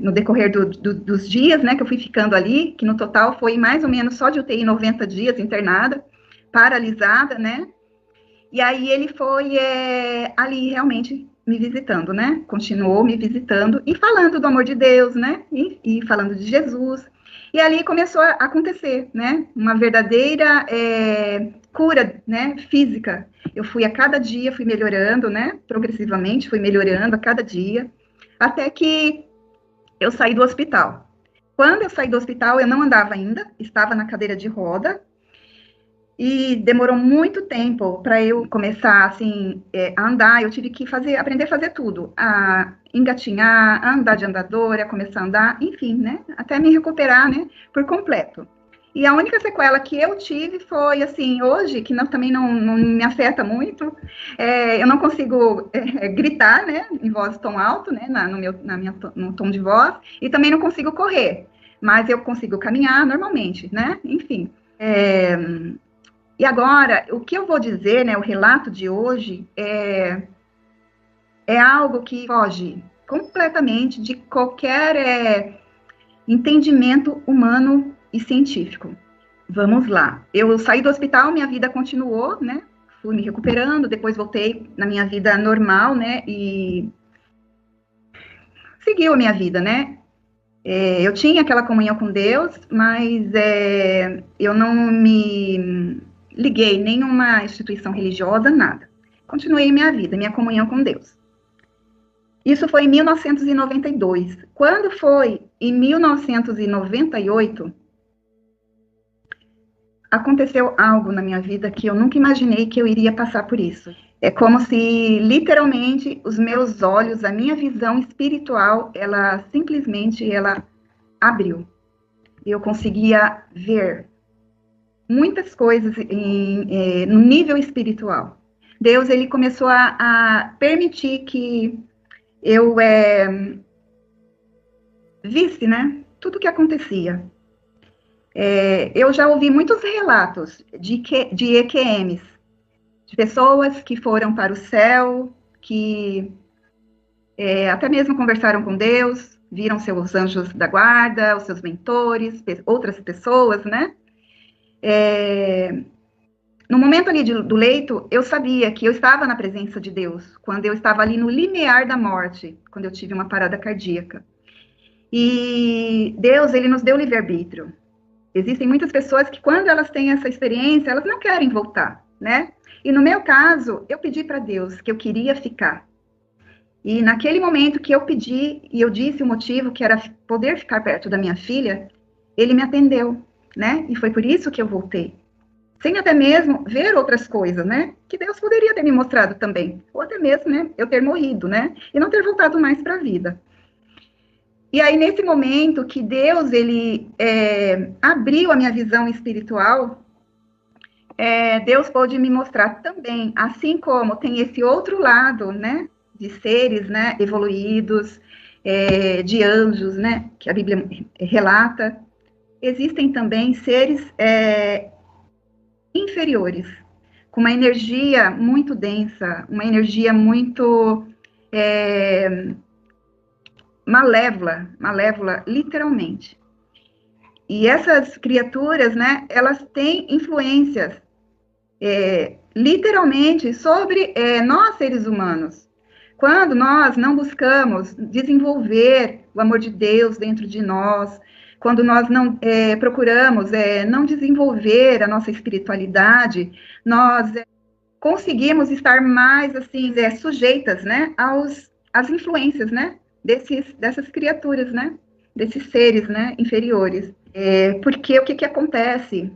no decorrer dos dias, né, que eu fui ficando ali, que no total foi mais ou menos só de UTI 90 dias internada, paralisada, né, e aí ele foi ali realmente me visitando, né? Continuou me visitando e falando do amor de Deus, né? E falando de Jesus. E ali começou a acontecer, né? Uma verdadeira cura, né? Física. Eu fui a cada dia, fui melhorando, né? Progressivamente, fui melhorando a cada dia, até que eu saí do hospital. Quando eu saí do hospital, eu não andava ainda, estava na cadeira de roda, e demorou muito tempo para eu começar assim a andar. Eu tive que aprender a fazer tudo, a engatinhar, a andar de andadora, começar a andar, enfim, né? Até me recuperar, né? Por completo. E a única sequela que eu tive foi assim, hoje, que também não me afeta muito, eu não consigo gritar, né? Em voz tão alto, né? No tom de voz, e também não consigo correr, mas eu consigo caminhar normalmente, né? Enfim. E agora, o que eu vou dizer, né, o relato de hoje, é algo que foge completamente de qualquer entendimento humano e científico. Vamos lá. Eu saí do hospital, minha vida continuou, né? Fui me recuperando, depois voltei na minha vida normal, né? E seguiu a minha vida, né? Eu tinha aquela comunhão com Deus, mas eu não me liguei nenhuma instituição religiosa, nada. Continuei minha vida, minha comunhão com Deus. Isso foi em 1992. Quando foi em 1998, aconteceu algo na minha vida que eu nunca imaginei que eu iria passar por isso. É como se, literalmente, os meus olhos, a minha visão espiritual, ela simplesmente abriu. Eu conseguia ver muitas coisas no nível espiritual. Deus, ele começou a permitir que eu visse, né, tudo o que acontecia. Eu já ouvi muitos relatos de EQMs, de pessoas que foram para o céu, que até mesmo conversaram com Deus, viram seus anjos da guarda, os seus mentores, outras pessoas, né? No momento ali do leito, eu sabia que eu estava na presença de Deus, quando eu estava ali no limiar da morte, quando eu tive uma parada cardíaca. E Deus, ele nos deu livre-arbítrio. Existem muitas pessoas que, quando elas têm essa experiência, elas não querem voltar, né? E no meu caso, eu pedi para Deus que eu queria ficar. E naquele momento que eu pedi, e eu disse o motivo, que era poder ficar perto da minha filha, ele me atendeu, né? E foi por isso que eu voltei. Sem até mesmo ver outras coisas, né? Que Deus poderia ter me mostrado também. Ou até mesmo, né? Eu ter morrido, né? E não ter voltado mais para a vida. E aí, nesse momento que Deus, ele abriu a minha visão espiritual, Deus pôde me mostrar também, assim como tem esse outro lado, né? De seres, né? Evoluídos, de anjos, né? Que a Bíblia relata. Existem também seres inferiores, com uma energia muito densa, uma energia muito malévola, literalmente. E essas criaturas, né, elas têm influências, literalmente, sobre nós, seres humanos. Quando nós não buscamos desenvolver o amor de Deus dentro de nós, quando nós não procuramos não desenvolver a nossa espiritualidade, nós conseguimos estar mais, assim, sujeitas, né, às influências, né, dessas criaturas, né, desses seres, né, inferiores. Porque o que acontece?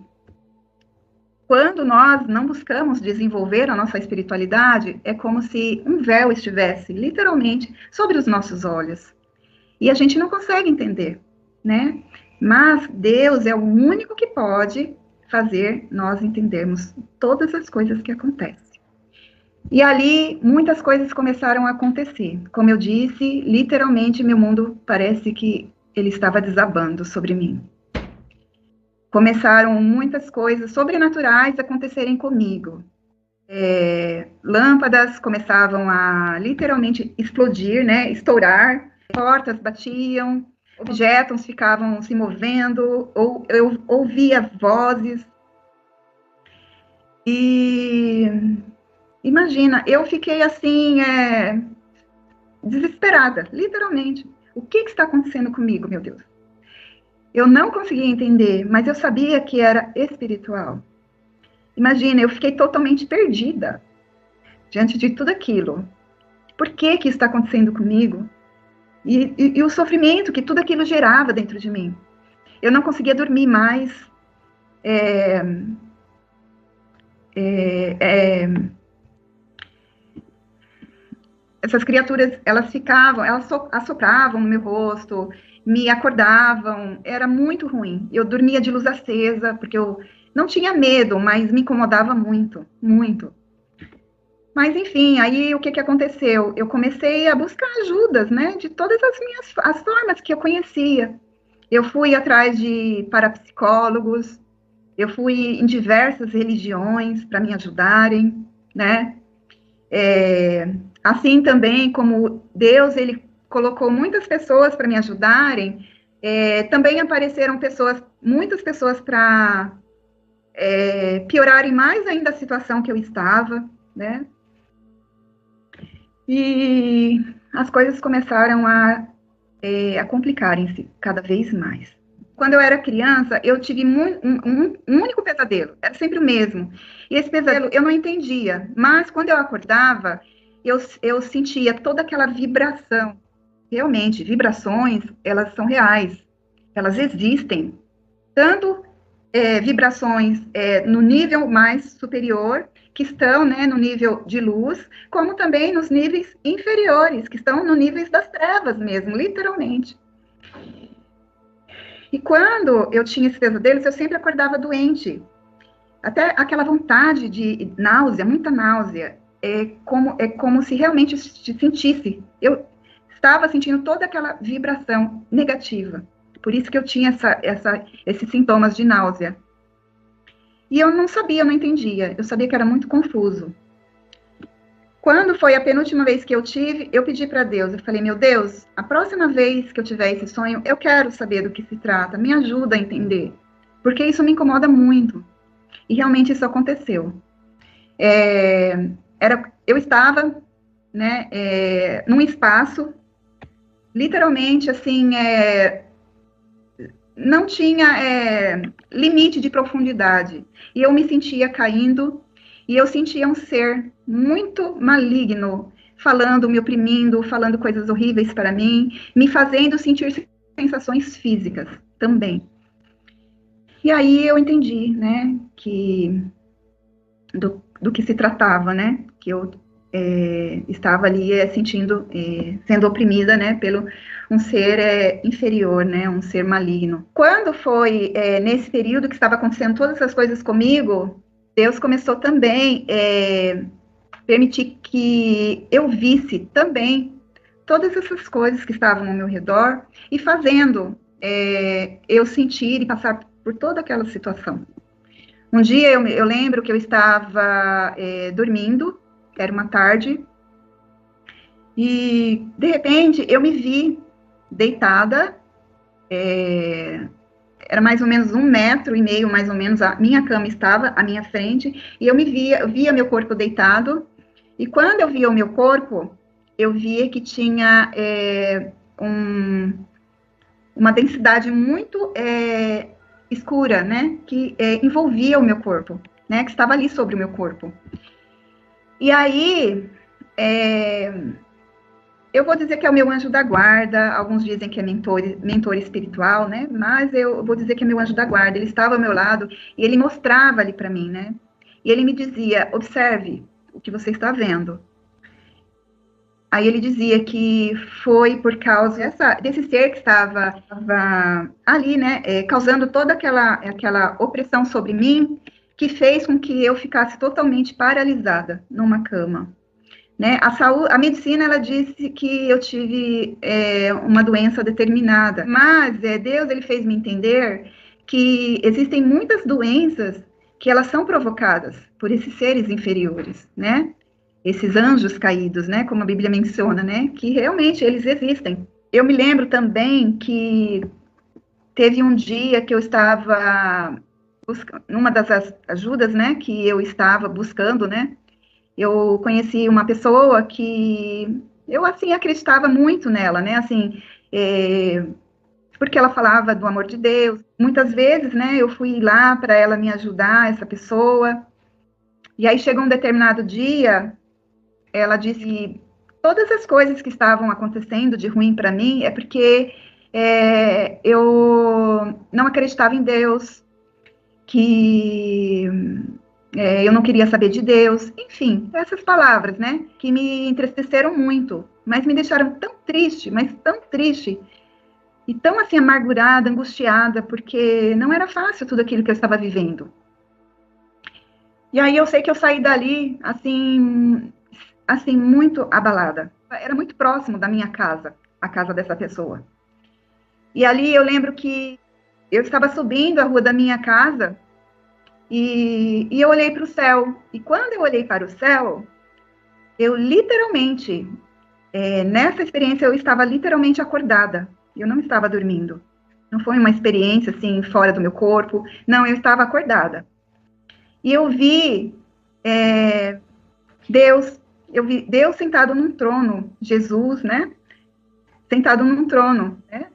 Quando nós não buscamos desenvolver a nossa espiritualidade, é como se um véu estivesse, literalmente, sobre os nossos olhos. E a gente não consegue entender, né? Mas Deus é o único que pode fazer nós entendermos todas as coisas que acontecem. E ali, muitas coisas começaram a acontecer. Como eu disse, literalmente, meu mundo parece que ele estava desabando sobre mim. Começaram muitas coisas sobrenaturais a acontecerem comigo. Lâmpadas começavam a literalmente explodir, né, estourar, portas batiam, objetos ficavam se movendo, ou eu ouvia vozes. E imagina, eu fiquei assim, desesperada, literalmente. O que está acontecendo comigo, meu Deus? Eu não conseguia entender, mas eu sabia que era espiritual. Imagina, eu fiquei totalmente perdida diante de tudo aquilo. Por que que está acontecendo comigo? E o sofrimento que tudo aquilo gerava dentro de mim. Eu não conseguia dormir mais. É, é, é, essas criaturas, elas ficavam, elas assopravam no meu rosto, me acordavam, era muito ruim. Eu dormia de luz acesa, porque eu não tinha medo, mas me incomodava muito, muito. Mas, enfim, aí o que aconteceu? Eu comecei a buscar ajudas, né, de todas as formas que eu conhecia. Eu fui atrás de parapsicólogos, eu fui em diversas religiões para me ajudarem, né? Assim também como Deus, ele colocou muitas pessoas para me ajudarem, também apareceram muitas pessoas para piorarem mais ainda a situação que eu estava, né? E as coisas começaram a complicarem-se cada vez mais. Quando eu era criança, eu tive um único pesadelo, era sempre o mesmo. E esse pesadelo eu não entendia, mas quando eu acordava, eu sentia toda aquela vibração. Realmente, vibrações, elas são reais, elas existem. Tanto vibrações no nível mais superior, que estão, né, no nível de luz, como também nos níveis inferiores, que estão no níveis das trevas mesmo, literalmente. E quando eu tinha esses pesadelos, eu sempre acordava doente. Até aquela vontade de náusea, muita náusea, é como se realmente se sentisse. Eu estava sentindo toda aquela vibração negativa. Por isso que eu tinha esses sintomas de náusea. E eu não sabia, eu não entendia. Eu sabia que era muito confuso. Quando foi a penúltima vez que eu tive, eu pedi para Deus, eu falei, meu Deus, a próxima vez que eu tiver esse sonho, eu quero saber do que se trata, me ajuda a entender, porque isso me incomoda muito. E realmente isso aconteceu. Eu estava, né, num espaço, literalmente, assim, não tinha limite de profundidade, e eu me sentia caindo, e eu sentia um ser muito maligno, falando, me oprimindo, falando coisas horríveis para mim, me fazendo sentir sensações físicas também. E aí eu entendi, né, do que se tratava, né, que eu estava ali sentindo, sendo oprimida, né, pelo um ser inferior, né, um ser maligno. Quando foi nesse período que estava acontecendo todas essas coisas comigo, Deus começou também permitir que eu visse também todas essas coisas que estavam ao meu redor e fazendo eu sentir e passar por toda aquela situação. Um dia eu lembro que eu estava dormindo, era uma tarde, e de repente eu me vi deitada, era mais ou menos 1,5 metros, mais ou menos, a minha cama estava à minha frente, e eu via meu corpo deitado, e quando eu via o meu corpo, eu via que tinha uma densidade muito escura, né, que envolvia o meu corpo, né, que estava ali sobre o meu corpo. E aí, é, eu vou dizer que é o meu anjo da guarda, alguns dizem que é mentor espiritual, né? Mas eu vou dizer que é meu anjo da guarda. Ele estava ao meu lado e ele mostrava ali para mim, né? E ele me dizia: observe o que você está vendo. Aí ele dizia que foi por causa desse ser que estava ali, né, causando toda aquela opressão sobre mim, que fez com que eu ficasse totalmente paralisada numa cama. Né? A medicina, ela disse que eu tive uma doença determinada, mas Deus, ele fez me entender que existem muitas doenças que elas são provocadas por esses seres inferiores, né? Esses anjos caídos, né? Como a Bíblia menciona, né? Que realmente eles existem. Eu me lembro também que teve um dia que eu estava numa das ajudas, né? Que eu estava buscando, né? Eu conheci uma pessoa que eu, assim, acreditava muito nela, né, assim, porque ela falava do amor de Deus. Muitas vezes, né, eu fui lá para ela me ajudar, essa pessoa, e aí chegou um determinado dia, ela disse que todas as coisas que estavam acontecendo de ruim para mim é porque eu não acreditava em Deus, que eu não queria saber de Deus, enfim, essas palavras, né, que me entristeceram muito, mas me deixaram tão triste, mas tão triste, e tão assim amargurada, angustiada, porque não era fácil tudo aquilo que eu estava vivendo. E aí eu sei que eu saí dali, assim muito abalada. Era muito próximo da minha casa, a casa dessa pessoa. E ali eu lembro que eu estava subindo a rua da minha casa e eu olhei para o céu. E quando eu olhei para o céu, eu literalmente, nessa experiência, eu estava literalmente acordada. Eu não estava dormindo. Não foi uma experiência assim, fora do meu corpo. Não, eu estava acordada. E eu vi Deus, eu vi Deus sentado num trono, Jesus, né? Sentado num trono, né?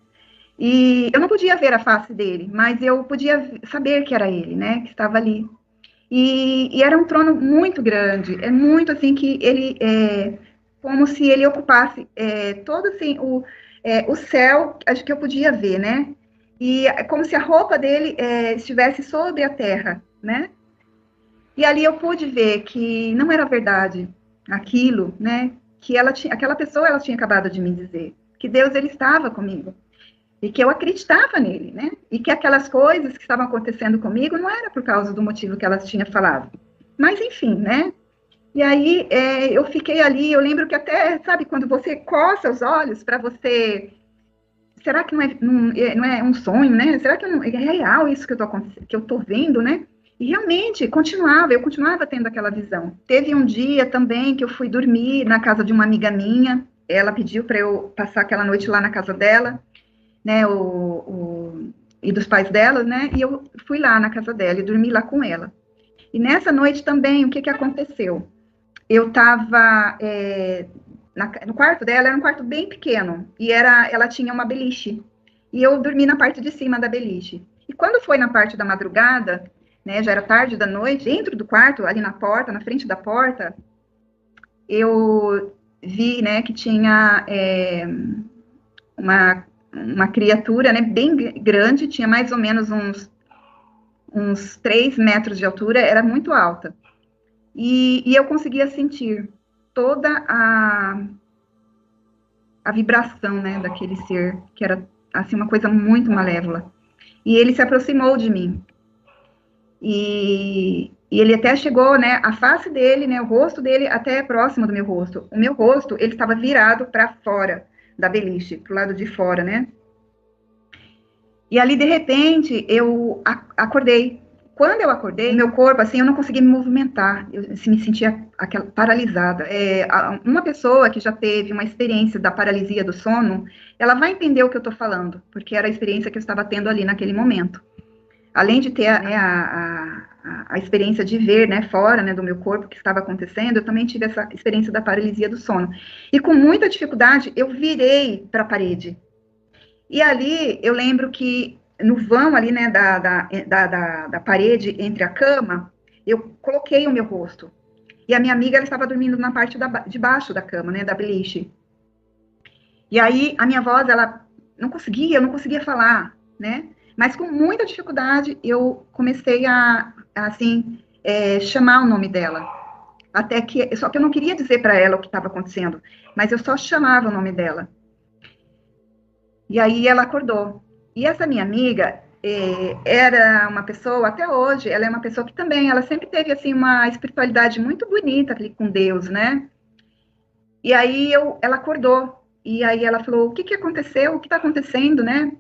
E eu não podia ver a face dele, mas eu podia saber que era ele, né? Que estava ali. E era um trono muito grande, é muito assim que ele como se ele ocupasse todo assim o céu, acho que eu podia ver, né? E é como se a roupa dele estivesse sobre a terra, né? E ali eu pude ver que não era verdade aquilo, né? Que aquela pessoa ela tinha acabado de me dizer, que Deus ele estava comigo e que eu acreditava nele, né? E que aquelas coisas que estavam acontecendo comigo não era por causa do motivo que ela tinha falado. Mas enfim, né? E aí eu fiquei ali, eu lembro que até, sabe, quando você coça os olhos para você, será que não é um sonho, né? Será que é real isso que eu tô vendo, né? E realmente eu continuava tendo aquela visão. Teve um dia também que eu fui dormir na casa de uma amiga minha, ela pediu para eu passar aquela noite lá na casa dela, né, e dos pais dela, né, e eu fui lá na casa dela e dormi lá com ela. E nessa noite também, o que que aconteceu? Eu estava no quarto dela, era um quarto bem pequeno, e ela tinha uma beliche, e eu dormi na parte de cima da beliche. E quando foi na parte da madrugada, né, já era tarde da noite, dentro do quarto, ali na porta, na frente da porta, eu vi, né, que tinha uma criatura, né, bem grande, tinha mais ou menos uns 3 metros de altura, era muito alta. E eu conseguia sentir toda a vibração, né, daquele ser, que era, assim, uma coisa muito malévola. E ele se aproximou de mim. E ele até chegou, né, a face dele, né, o rosto dele até próximo do meu rosto. O meu rosto, ele estava virado para fora da beliche, para o lado de fora, né? E ali, de repente, eu acordei. Quando eu acordei, meu corpo, assim, eu não conseguia me movimentar. Eu assim, me sentia paralisada. Uma pessoa que já teve uma experiência da paralisia do sono, ela vai entender o que eu estou falando, porque era a experiência que eu estava tendo ali naquele momento. Além de ter né, a experiência de ver, né, fora, né, do meu corpo o que estava acontecendo, eu também tive essa experiência da paralisia do sono. E com muita dificuldade, eu virei para a parede. E ali, eu lembro que no vão ali, né, da parede entre a cama, eu coloquei o meu rosto. E a minha amiga, ela estava dormindo na parte de baixo da cama, né, da beliche. E aí, a minha voz, ela eu não conseguia falar, né? Mas com muita dificuldade, eu comecei assim, chamar o nome dela. Só que eu não queria dizer para ela o que estava acontecendo, mas eu só chamava o nome dela. E aí ela acordou. E essa minha amiga era uma pessoa, até hoje, ela é uma pessoa que também, ela sempre teve, assim, uma espiritualidade muito bonita ali com Deus, né? E aí ela acordou. E aí ela falou, o que aconteceu? O que está acontecendo, né?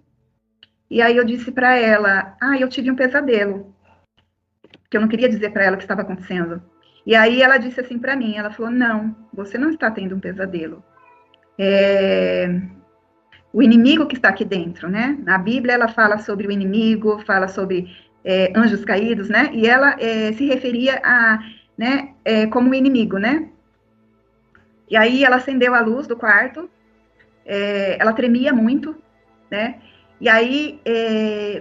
E aí eu disse para ela, eu tive um pesadelo. Que eu não queria dizer para ela o que estava acontecendo. E aí ela disse assim para mim, ela falou, não, você não está tendo um pesadelo. O inimigo que está aqui dentro, né? Na Bíblia ela fala sobre o inimigo, fala sobre anjos caídos, né? E ela se referia né, como inimigo, né? E aí ela acendeu a luz do quarto, ela tremia muito, né? E aí,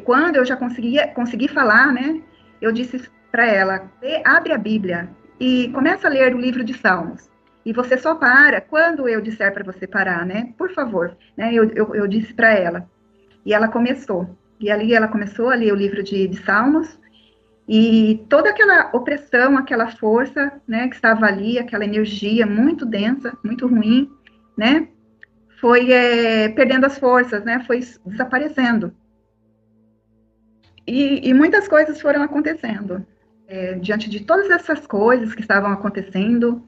quando eu já consegui falar, né? Eu disse para ela, abre a Bíblia e começa a ler o livro de Salmos. E você só para quando eu disser para você parar, né? Por favor. Né? Eu disse para ela. E ela começou. E ali ela começou a ler o livro de Salmos. E toda aquela opressão, aquela força, né, que estava ali, aquela energia muito densa, muito ruim, né, foi perdendo as forças, né, foi desaparecendo. E muitas coisas foram acontecendo. Diante de todas essas coisas que estavam acontecendo,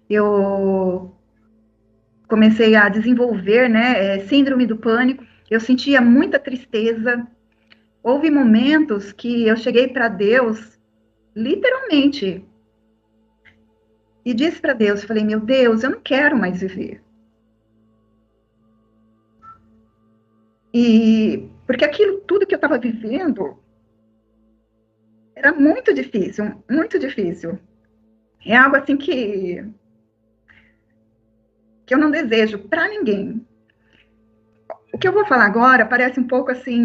eu comecei a desenvolver, né, síndrome do pânico. Eu sentia muita tristeza. Houve momentos que eu cheguei para Deus, literalmente, e disse para Deus, falei, meu Deus, eu não quero mais viver. E porque aquilo tudo que eu estava vivendo era muito difícil, muito difícil. É algo assim que eu não desejo para ninguém. O que eu vou falar agora parece um pouco assim,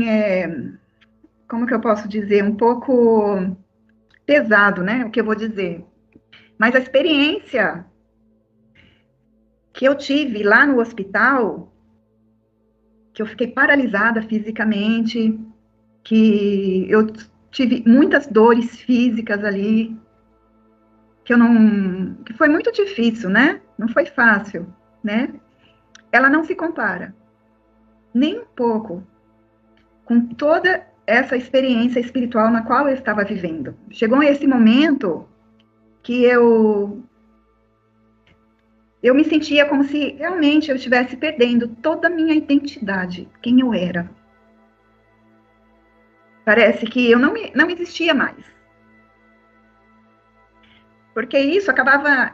como que eu posso dizer, um pouco pesado, né? O que eu vou dizer. Mas a experiência que eu tive lá no hospital, que eu fiquei paralisada fisicamente, que eu tive muitas dores físicas ali, que foi muito difícil, né? Não foi fácil, né? Ela não se compara nem um pouco com toda essa experiência espiritual na qual eu estava vivendo. Chegou esse momento que eu me sentia como se realmente eu estivesse perdendo toda a minha identidade, quem eu era. Parece que eu não existia mais. Porque isso acabava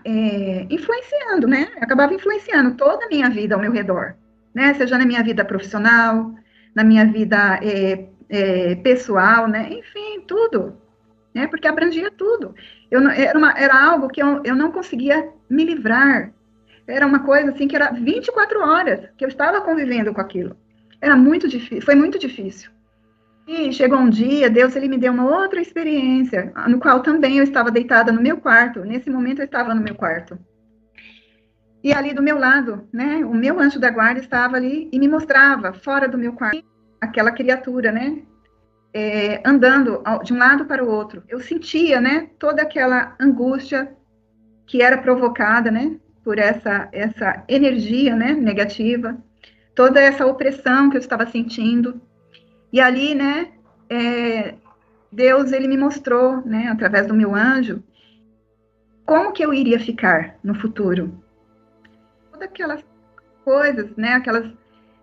influenciando, né? Acabava influenciando toda a minha vida ao meu redor, né? Seja na minha vida profissional, na minha vida pessoal, né? Enfim, tudo, né? Porque abrangia tudo. Era algo que eu não conseguia me livrar. Era uma coisa assim que era 24 horas que eu estava convivendo com aquilo. Era muito difícil, foi muito difícil. E chegou um dia, Deus ele me deu uma outra experiência, no qual também eu estava deitada no meu quarto. Nesse momento eu estava no meu quarto. E ali do meu lado, né, o meu anjo da guarda estava ali e me mostrava fora do meu quarto aquela criatura, né, andando de um lado para o outro. Eu sentia, né, toda aquela angústia que era provocada, né, por essa energia, né, negativa, toda essa opressão que eu estava sentindo. E ali, né, Deus, ele me mostrou, né, através do meu anjo, como que eu iria ficar no futuro. Todas aquelas coisas, né, aquelas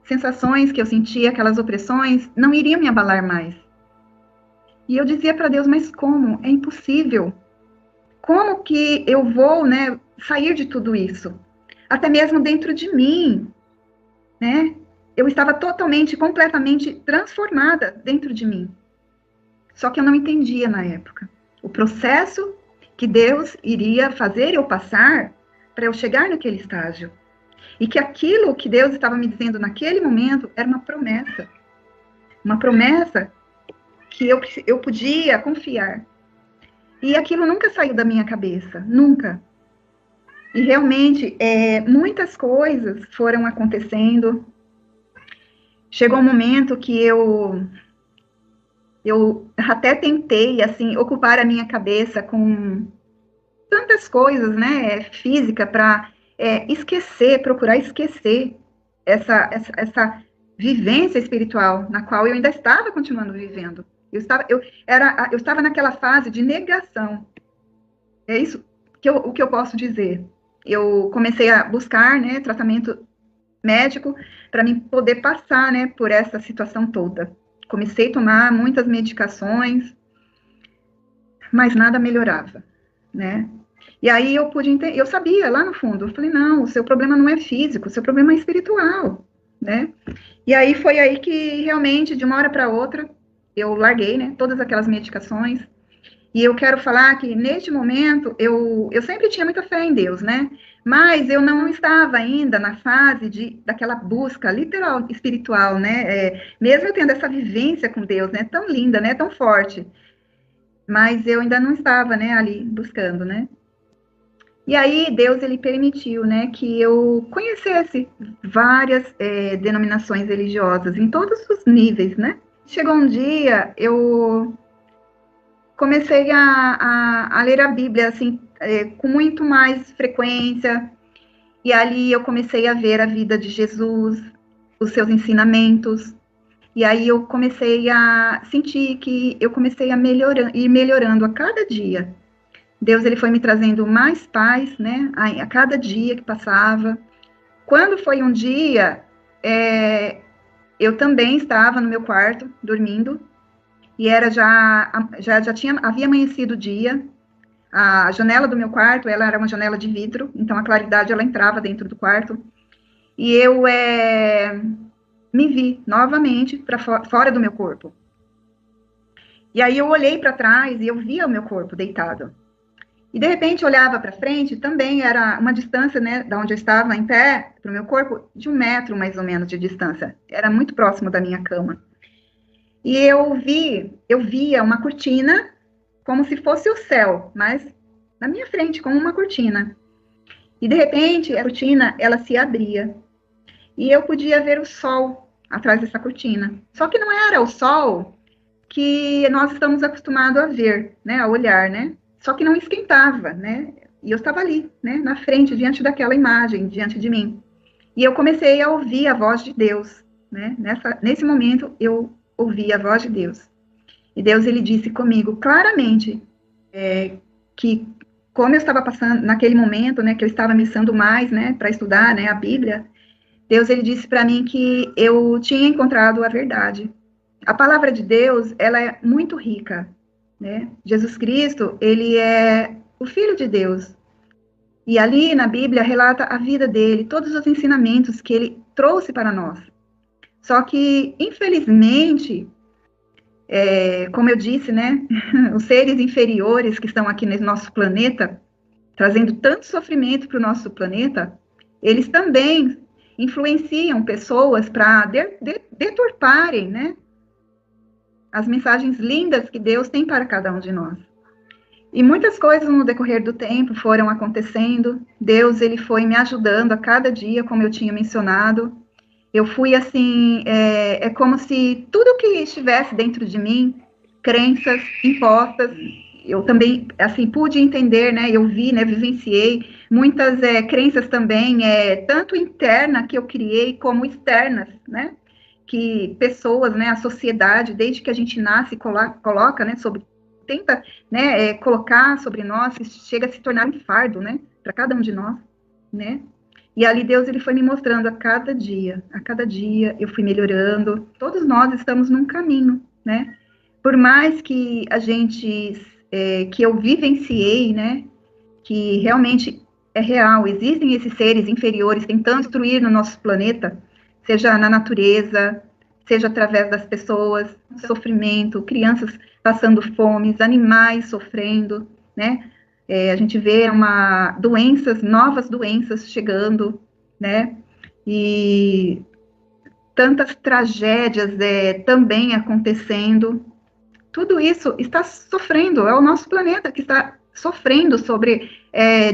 sensações que eu sentia, aquelas opressões, não iriam me abalar mais. E eu dizia para Deus, mas como? É impossível. Como que eu vou, né, sair de tudo isso? Até mesmo dentro de mim, né? Eu estava totalmente, completamente transformada dentro de mim. Só que eu não entendia na época o processo que Deus iria fazer eu passar para eu chegar naquele estágio. E que aquilo que Deus estava me dizendo naquele momento era uma promessa. Uma promessa que eu podia confiar. E aquilo nunca saiu da minha cabeça, nunca. E realmente, muitas coisas foram acontecendo. Chegou um momento que eu até tentei, assim, ocupar a minha cabeça com tantas coisas, né, física, para esquecer, procurar esquecer essa vivência espiritual na qual eu ainda estava continuando vivendo. Eu estava naquela fase de negação. É isso o que eu posso dizer. Eu comecei a buscar, né, tratamento médico para mim poder passar, né, por essa situação toda. Comecei a tomar muitas medicações, mas nada melhorava, né? E aí eu pude entender, eu sabia lá no fundo, eu falei, não, o seu problema não é físico, o seu problema é espiritual, né? E aí foi aí que realmente, de uma hora para outra, eu larguei, né, todas aquelas medicações. E eu quero falar que, neste momento, eu sempre tinha muita fé em Deus, né? Mas eu não estava ainda na fase daquela busca literal, espiritual, né? Mesmo eu tendo essa vivência com Deus, né? Tão linda, né? Tão forte. Mas eu ainda não estava, né? Ali buscando, né? E aí Deus, ele permitiu, né? Que eu conhecesse várias denominações religiosas, em todos os níveis, né? Chegou um dia, eu comecei a ler a Bíblia, assim, com muito mais frequência, e ali eu comecei a ver a vida de Jesus, os seus ensinamentos, e aí eu comecei a sentir que eu comecei a ir melhorando a cada dia. Deus, ele foi me trazendo mais paz, né, a cada dia que passava. Quando foi um dia, eu também estava no meu quarto, dormindo, e era havia amanhecido o dia. A janela do meu quarto, ela era uma janela de vidro, então a claridade ela entrava dentro do quarto. E eu me vi novamente para fora do meu corpo. E aí eu olhei para trás e eu via o meu corpo deitado. E de repente olhava para frente, também era uma distância, né, da onde eu estava em pé, para o meu corpo, de 1 metro mais ou menos de distância. Era muito próximo da minha cama. E eu via uma cortina como se fosse o céu, mas na minha frente, como uma cortina. E de repente, a cortina, ela se abria. E eu podia ver o sol atrás dessa cortina. Só que não era o sol que nós estamos acostumados a ver, né, a olhar, né? Só que não esquentava, né? E eu estava ali, né, na frente, diante daquela imagem, diante de mim. E eu comecei a ouvir a voz de Deus, né? Nesse momento, eu ouvi a voz de Deus. E Deus, ele disse comigo claramente que, como eu estava passando naquele momento, né, que eu estava missando mais, né, para estudar, né, a Bíblia, Deus, ele disse para mim que eu tinha encontrado a verdade. A palavra de Deus, ela é muito rica, né? Jesus Cristo, ele é o Filho de Deus. E ali na Bíblia relata a vida dele, todos os ensinamentos que ele trouxe para nós. Só que, infelizmente, como eu disse, né, os seres inferiores que estão aqui no nosso planeta, trazendo tanto sofrimento para o nosso planeta, eles também influenciam pessoas para deturparem, né, as mensagens lindas que Deus tem para cada um de nós. E muitas coisas no decorrer do tempo foram acontecendo. Deus, ele foi me ajudando a cada dia, como eu tinha mencionado. Eu fui assim, como se tudo que estivesse dentro de mim, crenças impostas, eu também, assim, pude entender, né, eu vi, né, vivenciei muitas crenças também, tanto interna que eu criei, como externas, né, que pessoas, né, a sociedade, desde que a gente nasce, coloca, né, tenta, né, colocar sobre nós, chega a se tornar um fardo, né, para cada um de nós, né. E ali Deus, ele foi me mostrando a cada dia eu fui melhorando. Todos nós estamos num caminho, né? Por mais que a gente, que eu vivenciei, né? Que realmente é real, existem esses seres inferiores tentando destruir no nosso planeta, seja na natureza, seja através das pessoas, sofrimento, crianças passando fome, animais sofrendo, né? A gente vê novas doenças chegando, né? E tantas tragédias também acontecendo. tudo isso está sofrendo, é o nosso planeta que está sofrendo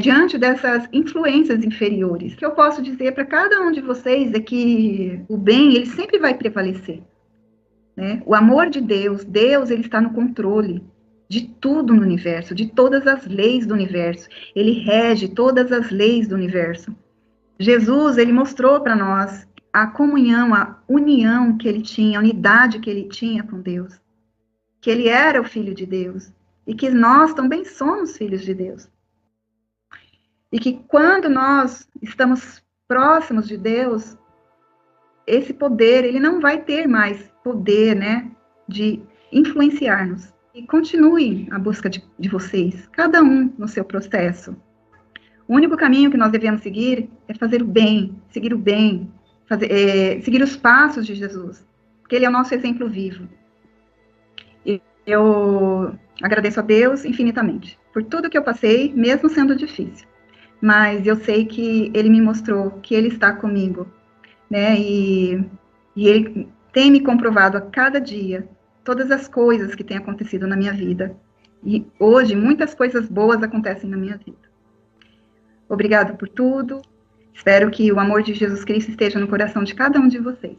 diante dessas influências inferiores. O que eu posso dizer para cada um de vocês é que o bem, ele sempre vai prevalecer, né? O amor de Deus, ele está no controle de tudo no universo, de todas as leis do universo. Ele rege todas as leis do universo. Jesus, ele mostrou para nós a comunhão, a união que ele tinha, a unidade que ele tinha com Deus, que ele era o Filho de Deus e que nós também somos filhos de Deus. E que quando nós estamos próximos de Deus, esse poder, ele não vai ter mais poder, né, de influenciar-nos. E continue a busca de vocês, cada um no seu processo. O único caminho que nós devemos seguir é fazer o bem, seguir seguir os passos de Jesus, porque ele é o nosso exemplo vivo. E eu agradeço a Deus infinitamente por tudo que eu passei, mesmo sendo difícil. Mas eu sei que ele me mostrou que ele está comigo, né? E ele tem me comprovado a cada dia todas as coisas que têm acontecido na minha vida. E hoje, muitas coisas boas acontecem na minha vida. Obrigado por tudo. Espero que o amor de Jesus Cristo esteja no coração de cada um de vocês.